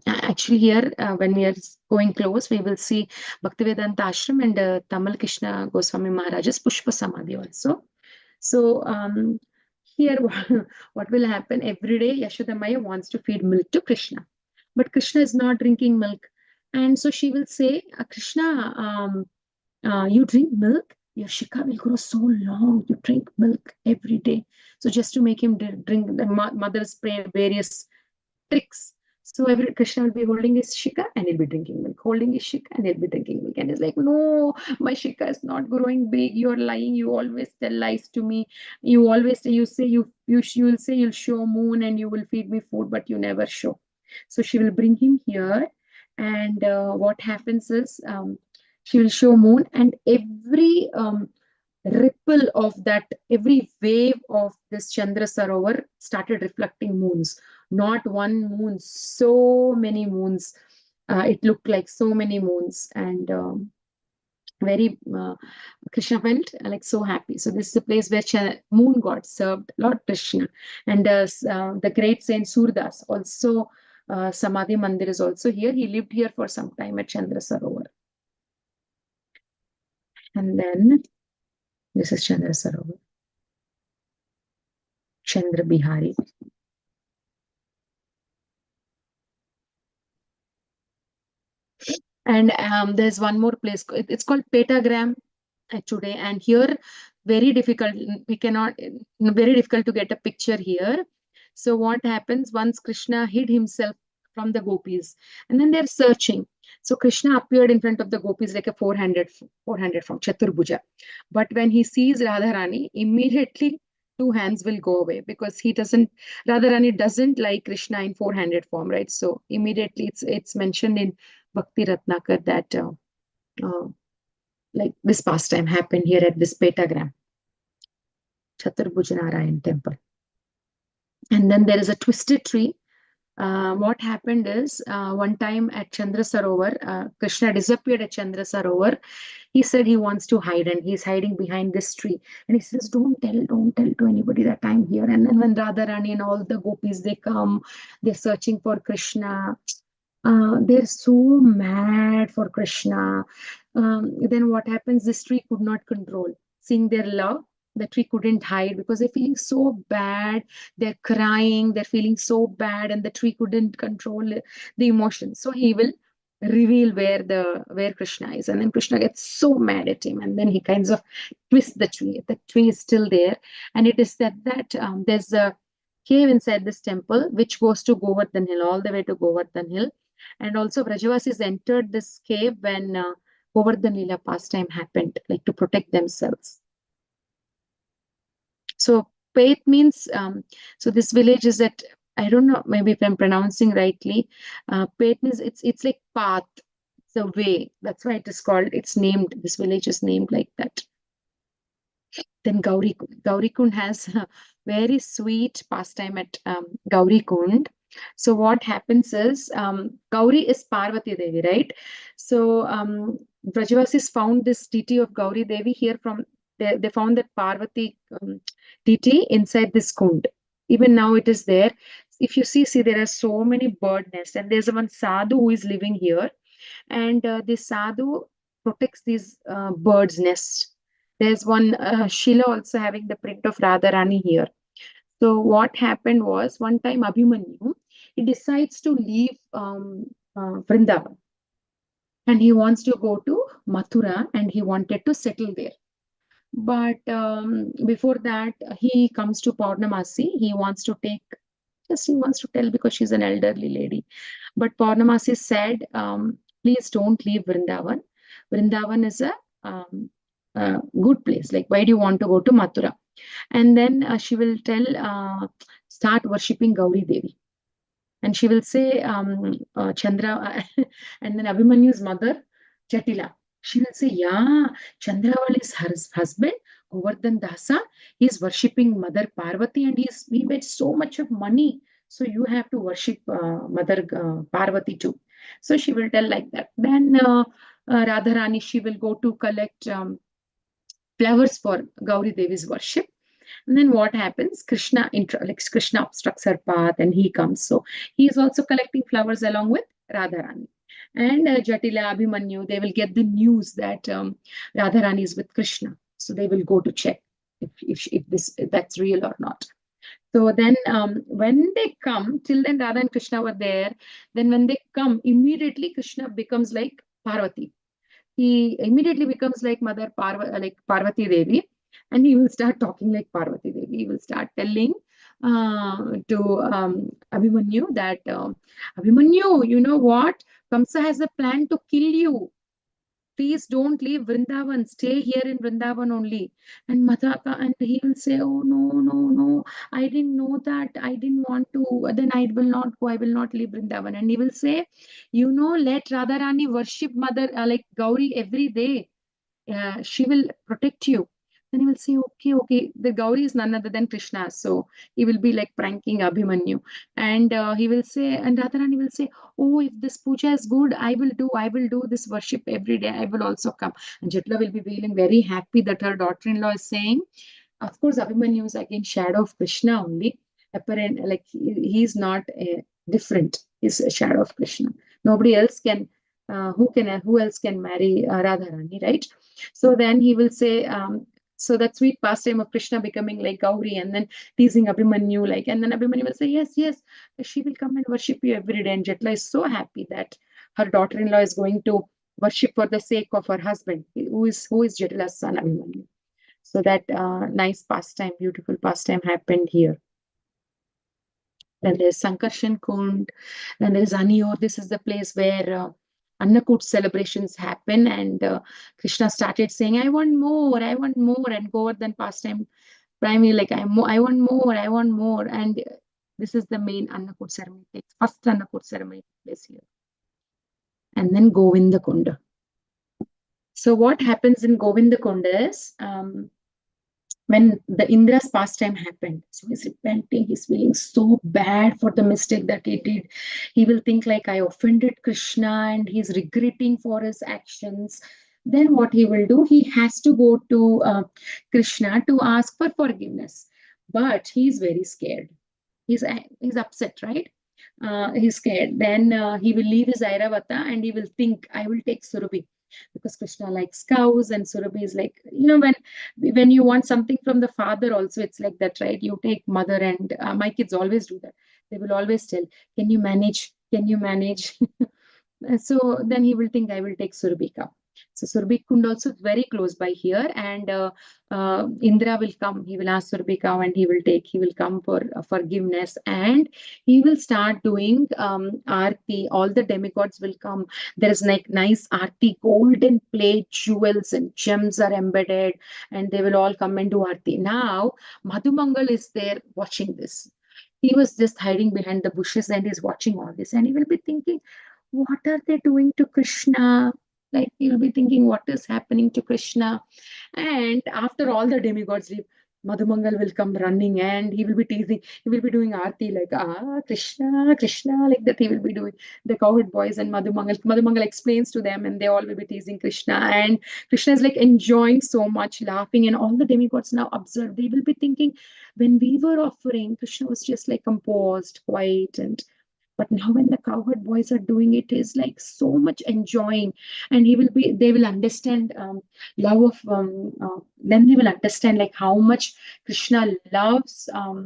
Speaker 7: actually here, when we are going close, we will see Bhaktivedanta Ashram and Tamal Krishna Goswami Maharaj's Pushpa Samadhi also. So here, what will happen every day, Yashoda Maya wants to feed milk to Krishna. But Krishna is not drinking milk. And so she will say, Krishna, you drink milk? Your shika will grow so long. You drink milk every day. So just to make him drink, the mothers play various tricks. So every Krishna will be holding his shika and he'll be drinking milk, holding his shika and he'll be drinking milk. And he's like, no, my shika is not growing big. You're lying. You always tell lies to me. You always you say you'll say you'll show moon and you will feed me food, but you never show. So she will bring him here, and what happens is she will show moon, and every ripple of that, every wave of this Chandrasarovar started reflecting moons. Not one moon, so many moons. It looked like so many moons, and very Krishna felt like so happy. So this is a place where moon god served Lord Krishna, and the great saint Surdas also. Samadhi Mandir is also here. He lived here for some time at Chandrasarovar. And then this is Chandrasarovar. Chandra Bihari. And there's one more place. It's called Petagram today. And here, very difficult. Very difficult to get a picture here. So what happens once Krishna hid himself from the gopis, and then they're searching. So Krishna appeared in front of the gopis like a 400 from Chaturbhuja. But when he sees Radharani, immediately two hands will go away, because Radharani doesn't like Krishna in 400 form, right? So immediately it's mentioned in Bhakti Ratnakar that like this pastime happened here at this Petagram, Chaturbhuja Narayan temple. And then there is a twisted tree. What happened is, one time at Chandrasarovar, Krishna disappeared at Chandrasarovar. He said he wants to hide, and he's hiding behind this tree. And he says, don't tell to anybody that I'm here. And then when Radharani and all the gopis, they come, they're searching for Krishna. They're so mad for Krishna. Then what happens? This tree could not control. Seeing their love, the tree couldn't hide, because they're feeling so bad. They're crying. They're feeling so bad, and the tree couldn't control the emotions. So he will reveal where Krishna is, and then Krishna gets so mad at him, and then he kinds of twists the tree. The tree is still there, and it is said that there's a cave inside this temple which goes to Govardhan Hill, all the way to Govardhan Hill. And also Vrajavasis entered this cave when Govardhan Lila pastime happened, like to protect themselves. So Pet means, so this village is at, I don't know, maybe if I'm pronouncing rightly, Pet means it's like path, it's a way. That's why it is called, it's named, this village is named like that. Then Gaurikund has very sweet pastime at Gaurikund. So what happens is, Gauri is Parvati Devi, right? So Brajavasis found this deity of Gauri Devi here from, they found that Parvati deity inside this kund. Even now it is there. If you see, there are so many bird nests, and there's one sadhu who is living here, and this sadhu protects these birds' nests. There's one Shila also having the print of Radharani here. So what happened was, one time Abhimanyu, he decides to leave Vrindavan, and he wants to go to Mathura, and he wanted to settle there. But before that, he comes to Purnamasi. He wants to tell, because she's an elderly lady. But Purnamasi said, please don't leave Vrindavan. Vrindavan is a good place. Like, why do you want to go to Mathura? And then she will tell, start worshipping Gauri Devi. And she will say, Chandra, and then Abhimanyu's mother, Jatila, she will say, yeah, Chandraval is her husband, Govardhan Dasa. He is worshipping Mother Parvati, and he made so much of money. So you have to worship Mother Parvati too. So she will tell like that. Then Radharani, she will go to collect flowers for Gauri Devi's worship. And then what happens? Krishna obstructs her path, and he comes. So he is also collecting flowers along with Radharani. And Jatila, Abhimanyu, they will get the news that Radharani is with Krishna. So they will go to check if that's real or not. So then when they come, till then Radha and Krishna were there. Then when they come, immediately Krishna becomes like Parvati. He immediately becomes like like Parvati Devi, and he will start talking like Parvati Devi. He will start telling to Abhimanyu that, Abhimanyu, you know what? Kamsa has a plan to kill you. Please don't leave Vrindavan. Stay here in Vrindavan only. And Madhaka, and he will say, oh, no. I didn't know that. I didn't want to. Then I will not go. I will not leave Vrindavan. And he will say, let Radharani worship Mother, like Gauri every day. She will protect you. Then he will say, okay. The Gauri is none other than Krishna. So he will be like pranking Abhimanyu. And he will say, and Radharani will say, oh, if this puja is good, I will do this worship every day. I will also come. And Jatla will be feeling very happy that her daughter-in-law is saying, of course, Abhimanyu is again shadow of Krishna only. Apparent, like he's not different. He's a shadow of Krishna. Nobody else can. Who else can marry Radharani, right? So then he will say, so that sweet pastime of Krishna becoming like Gauri, and then teasing Abhimanyu, like, and then Abhimanyu will say, yes, she will come and worship you every day. And Jatla is so happy that her daughter-in-law is going to worship for the sake of her husband, who is Jatla's son, Abhimanyu. So that nice pastime, beautiful pastime happened here. Then there's Sankarshan Kund, then there's Aniyor. This is the place where Annakut celebrations happen, and Krishna started saying, I want more, and Govardhan pastime primarily like, I want more, and this is the main Annakut ceremony. First Annakut ceremony takes place here. And then Govinda Kunda. So what happens in Govinda Kunda is, when the Indra's pastime happened, so he's repenting, he's feeling so bad for the mistake that he did. He will think like, I offended Krishna, and he's regretting for his actions. Then what he will do, he has to go to Krishna to ask for forgiveness. But he's very scared. He's upset, right? He's scared. Then he will leave his Airavata, and he will think, I will take Surabhi. Because Krishna likes cows, and Surabhi is like, when you want something from the father also, it's like that, right? You take mother, and my kids always do that. They will always tell, can you manage? So then he will think, I will take Surabhi cow. So Surabhi Kund also is very close by here, and Indra will come. He will ask Surabhi cow, and he will come for forgiveness, and he will start doing arti. All the demigods will come. There is like nice arti, golden plate, jewels and gems are embedded, and they will all come and do arti. Now Madhumangal is there watching this. He was just hiding behind the bushes, and he's watching all this, and he will be thinking, what are they doing to Krishna? Like, he'll be thinking, what is happening to Krishna? And after all the demigods leave, Madhumangal will come running and he will be teasing. He will be doing aarti like, Krishna, Krishna, like that. He will be doing the cowherd boys and Madhumangal. Madhumangal explains to them and they all will be teasing Krishna. And Krishna is like enjoying so much, laughing. And all the demigods now observe. They will be thinking, when we were offering, Krishna was just like composed, quiet, but now when the cowherd boys are doing it, is like so much enjoying, and they will understand love of then they will understand like how much Krishna loves uh,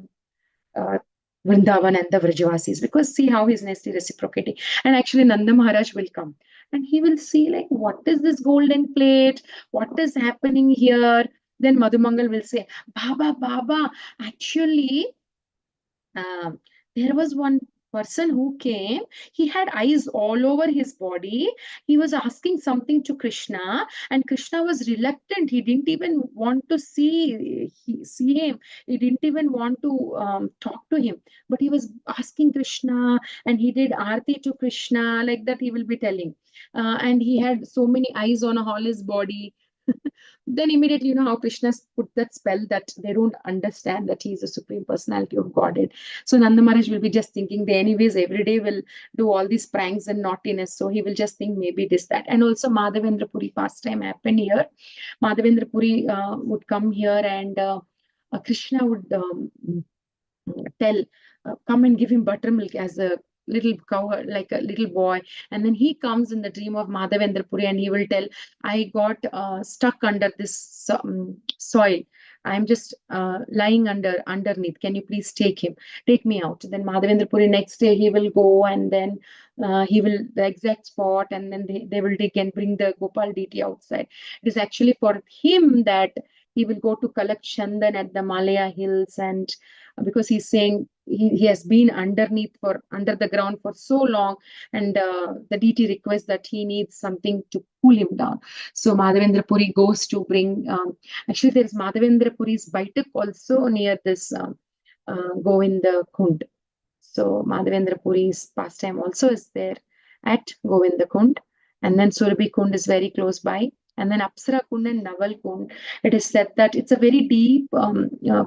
Speaker 7: Vrindavan and the Vrajavasis, because see how he's nicely reciprocating. And actually Nanda Maharaj will come and he will see like, what is this golden plate, what is happening here. Then Madhumangal will say, Baba, actually um, there was one person who came. He had eyes all over his body. He was asking something to Krishna, and Krishna was reluctant. He didn't even want to see him. He didn't even want to talk to him. But he was asking Krishna, and he did arti to Krishna, like that. He will be telling, and he had so many eyes on all his body. Then immediately, how Krishna's put that spell that they don't understand that he is the supreme personality of Godhead. So Nanda Maharaj will be just thinking, they anyways every day will do all these pranks and naughtiness. So he will just think maybe this, that. And also Madhavendra Puri pastime happened here. Madhavendra Puri would come here and Krishna would tell, come and give him buttermilk as a little cow, like a little boy. And then he comes in the dream of Madhavendra Puri and he will tell, I got stuck under this soil. I'm just lying underneath. Can you please take me out? Then Madhavendra Puri next day he will go and then he will the exact spot, and then they will dig and bring the Gopal deity outside. It is actually for him that he will go to collect Chandan at the Malaya hills, and because he's saying he has been under the ground for so long, and the deity requests that he needs something to cool him down. So Madhavendra Puri goes to bring, actually there is Madhavendra Puri's Baitak also near this Govardhan. So Madhavendra Puri's pastime also is there at Govardhan. And then Surabhi Kund is very close by. And then Apsara Kund and Naval Kund, it is said that it's a very deep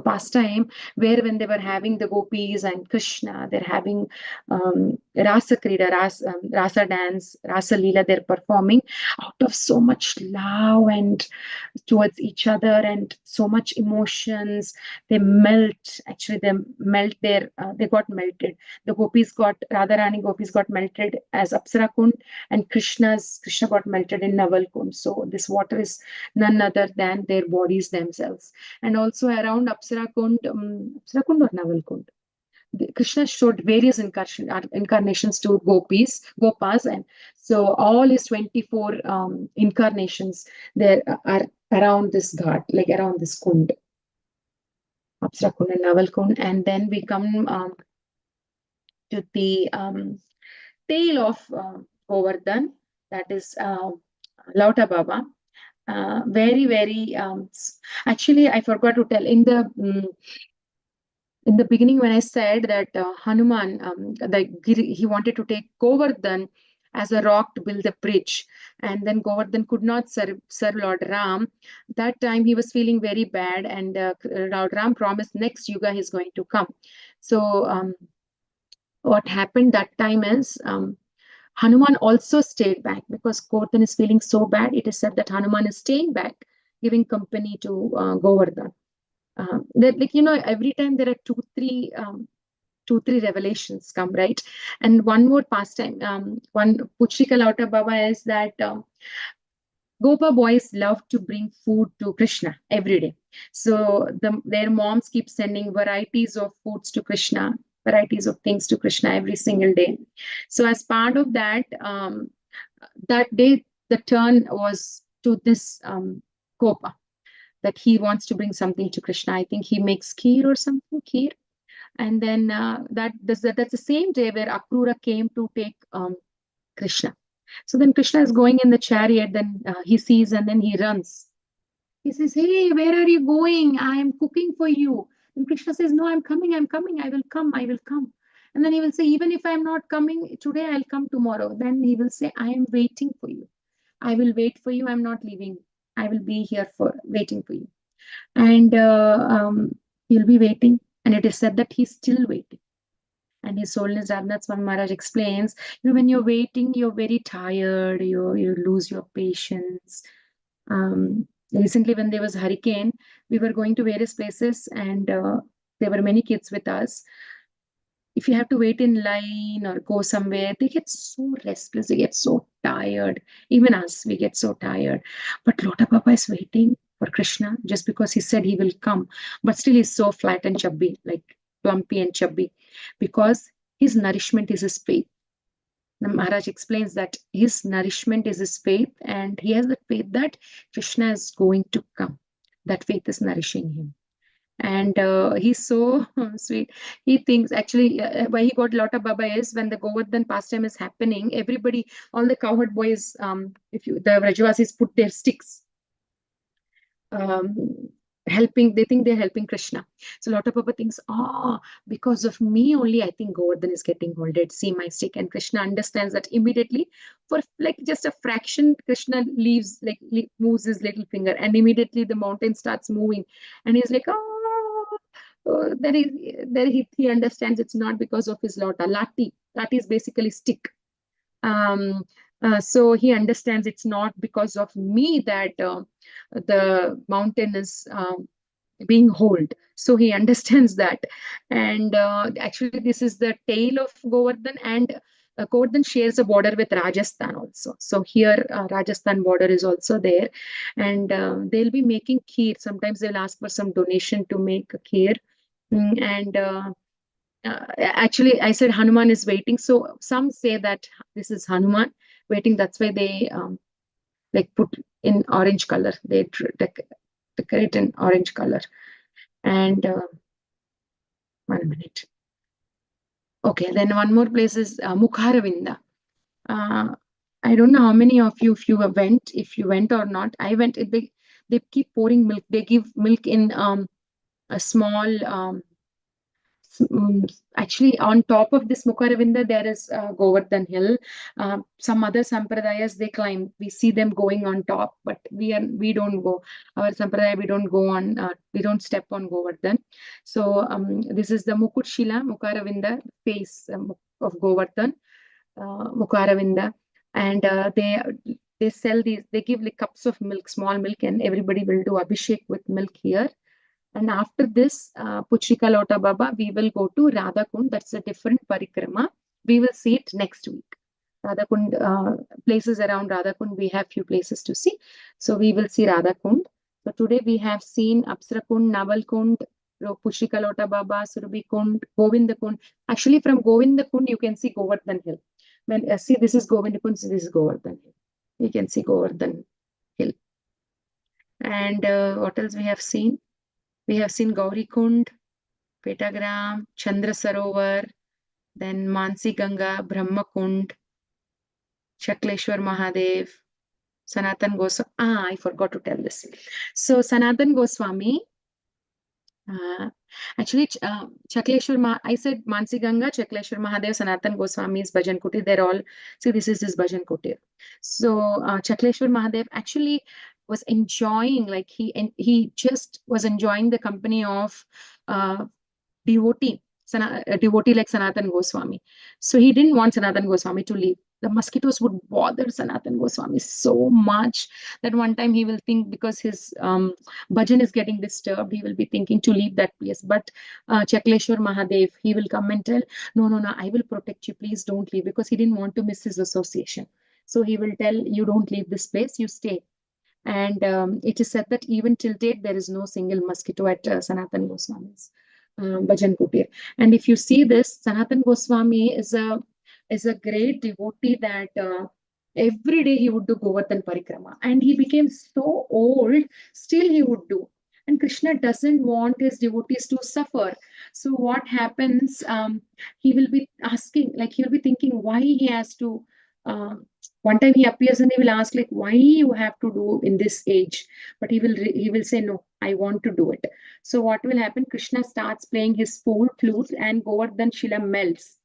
Speaker 7: pastime where when they were having the gopis and Krishna, they're having Rasa Krida, Rasa dance, Rasa Leela, they're performing out of so much love and towards each other and so much emotions. They melt, actually they got melted. The Radharani gopis got melted as Apsara Kund, and Krishna got melted in Naval Kund. So this water is none other than their bodies themselves. And also around Apsara Kund or Naval Kund, Krishna showed various incarnations to Gopas, and so all his 24 incarnations there are around this ghat, like around this kund, Apsara Kund and Naval Kund. And then we come to the tail of Govardhan, that is Lauta Baba. Very, very, actually, I forgot to tell in the beginning when I said that Hanuman, he wanted to take Govardhan as a rock to build the bridge, and then Govardhan could not serve Lord Ram. That time he was feeling very bad, and Lord Ram promised next Yuga he's going to come. So what happened that time is Hanuman also stayed back because Govardhan is feeling so bad. It is said that Hanuman is staying back, giving company to Govardhan. Every time there are two, three revelations come, right? And one more pastime, one Puchrika Lauta Baba is that Gopa boys love to bring food to Krishna every day. So their moms keep sending varieties of foods to Krishna, varieties of things to Krishna every single day. So as part of that, that day, the turn was to this Gopa, that he wants to bring something to Krishna. I think he makes kheer or something, kheer. And then that's the same day where Akrura came to take Krishna. So then Krishna is going in the chariot, then he sees and then he runs. He says, hey, where are you going? I am cooking for you. And Krishna says, no, I'm coming. I will come. And then he will say, even if I'm not coming today, I'll come tomorrow. Then he will say, I am waiting for you. I will wait for you. I'm not leaving. I will be here waiting for you. And he'll be waiting, and it is said that he's still waiting. And His Holiness Ravnath Swami Maharaj explains, when you're waiting, you're very tired, you lose your patience. Recently, when there was a hurricane, we were going to various places, and there were many kids with us. If you have to wait in line or go somewhere, they get so restless, they get so tired. Even us, we get so tired. But Lota Papa is waiting for Krishna just because he said he will come. But still, he's so flat and chubby, like plumpy and chubby, because his nourishment is his faith. The Maharaj explains that his nourishment is his faith, and he has the faith that Krishna is going to come. That faith is nourishing him. And he's so sweet. He thinks, actually, why he got Lota Baba is when the Govardhan pastime is happening, everybody, all the cowherd boys, the Vrajavasis put their sticks, helping, they think they're helping Krishna. So Lota Baba thinks, because of me only, I think Govardhan is getting holded. See my stick. And Krishna understands that immediately. For like just a fraction, Krishna leaves, like moves his little finger, and immediately the mountain starts moving. And he's like, then he understands it's not because of his Lota. Lati is basically stick. So he understands it's not because of me that the mountain is being held. So he understands that. And actually, this is the tail of Govardhan, and Govardhan shares a border with Rajasthan also. So here, Rajasthan border is also there, and they'll be making kheer. Sometimes they'll ask for some donation to make a kheer. And actually, I said Hanuman is waiting. So some say that this is Hanuman waiting. That's why they like put in orange color. They decorate in orange color. And 1 minute. Okay, then one more place is Mukharavinda. I don't know how many of you, if you went or not. I went. They keep pouring milk. They give milk in a small. Actually, on top of this Mukharavinda, there is Govardhan Hill. Some other sampradayas, they climb. We see them going on top, but we don't go. Our sampradaya, we don't go on. We don't step on Govardhan. So this is the Mukutshila Mukharavinda face of Govardhan, Mukharavinda, and they sell these. They give like cups of milk, small milk, and everybody will do abhishek with milk here. And after this, Puchrika Lota Baba, we will go to Radhakund. That's a different parikrama. We will see it next week. Radhakund, places around Radhakund, we have few places to see. So we will see Radhakund. So today we have seen Apsarakund, Navalkund, Puchrika Lota Baba, Surabhikund, Govindakund. Actually, from Govindakund, you can see Govardhan Hill. When see, this is Govindakund, so this is Govardhan Hill. You can see Govardhan Hill. And what else we have seen? We have seen Gaurikund, Petagram, Chandrasarovar, then Mansi Ganga, Brahmakund, Chakleshwar Mahadev, Sanatan Goswami. I forgot to tell this. So Sanatan Goswami, actually, Chakleshwar, I said Mansi Ganga, Chakleshwar Mahadev, Sanatan Goswami's Bhajan Kutir. They're all, see, this is his Bhajan Kutir. So Chakleshwar Mahadev actually was enjoying, like he just was enjoying the company of devotee like Sanatan Goswami. So he didn't want Sanatan Goswami to leave. The mosquitoes would bother Sanatan Goswami so much that one time he will think, because his bhajan is getting disturbed, he will be thinking to leave that place. But Chakleshwar Mahadev, he will come and tell, no, I will protect you, please don't leave, because he didn't want to miss his association. So he will tell, you don't leave this place, you stay. And it is said that even till date, there is no single mosquito at Sanatan Goswami's Bhajan Kutir. And if you see this, Sanatan Goswami is a great devotee that every day he would do Govardhan Parikrama. And he became so old, still he would do. And Krishna doesn't want his devotees to suffer. So what happens, he will be asking, like he will be thinking why he has to, one time he appears and he will ask, like, why you have to do in this age? But he will say, no, I want to do it. So what will happen? Krishna starts playing his flute, and Govardhan Shila melts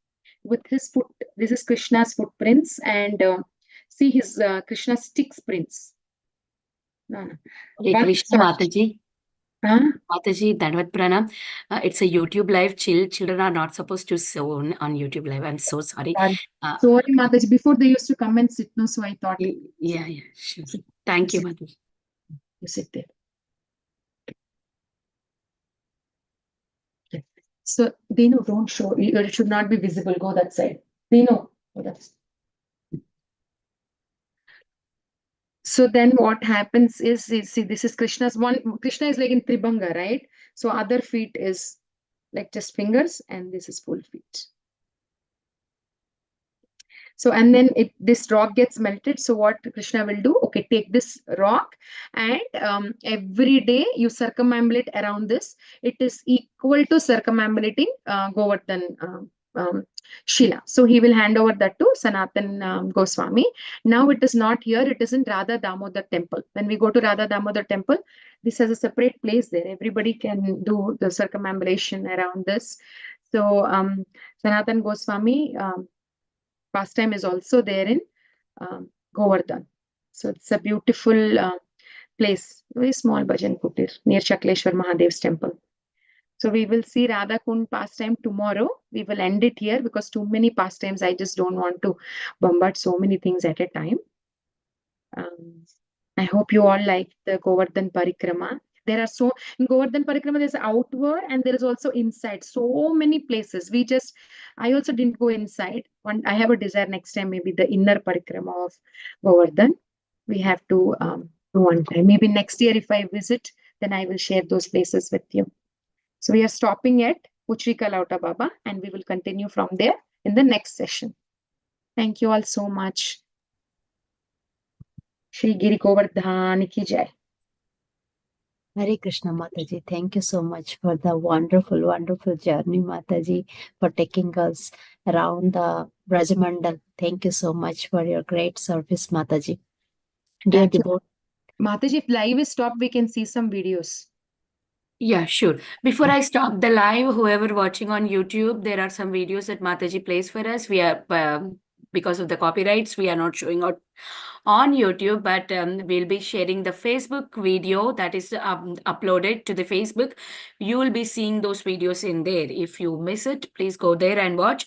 Speaker 7: with his foot. This is Krishna's footprints, and see his Krishna sticks prints.
Speaker 4: Krishna Mataji.
Speaker 7: Huh?
Speaker 4: Mataji, Dandavat Pranam. It's a YouTube live. Children are not supposed to show on YouTube live. I'm so sorry.
Speaker 7: Sorry. Sorry, Mataji. Before they used to come and sit, no, so I thought.
Speaker 4: Yeah, sure. Thank you, Mataji.
Speaker 7: You sit there. Okay. So, Dino, don't show. It should not be visible. Go that side. Dino, go that side. So then what happens is, see, this is Krishna's one. Krishna is like in Tribhanga, right? So other feet is like just fingers, and this is full feet. So, and then this rock gets melted. So what Krishna will do? Okay, take this rock and every day you circumambulate around this. It is equal to circumambulating Govardhan Shila. So he will hand over that to Sanatan Goswami. Now it is not here. It is in Radha Damodar temple. When we go to Radha Damodar temple, this has a separate place there. Everybody can do the circumambulation around this. So Sanatan Goswami pastime is also there in Govardhan. So it's a beautiful place, very small bhajan kutir near Chakleshwar Mahadev's temple. So we will see Radhakund pastime tomorrow. We will end it here because too many pastimes. I just don't want to bombard so many things at a time. I hope you all like the Govardhan Parikrama. There are in Govardhan Parikrama, there's outward and there is also inside. So many places. I also didn't go inside. I have a desire next time, maybe the inner Parikrama of Govardhan. We have to do one time. Maybe next year if I visit, then I will share those places with you. So we are stopping at Puchrikalauta Baba and we will continue from there in the next session. Thank you all so much. Shri Giri Govardhan ki jai.
Speaker 1: Hare Krishna, Mataji. Thank you so much for the wonderful, wonderful journey, Mataji, for taking us around the Vraja Mandal. Thank you so much for your great service, Mataji. Dear devotee.
Speaker 7: Mataji, if live is stopped, we can see some videos.
Speaker 4: Yeah, sure. Before I stop the live, whoever watching on YouTube, there are some videos that Mataji plays for us. We are, because of the copyrights, we are not showing out on YouTube, but we'll be sharing the Facebook video that is uploaded to the Facebook. You will be seeing those videos in there. If you miss it, please go there and watch.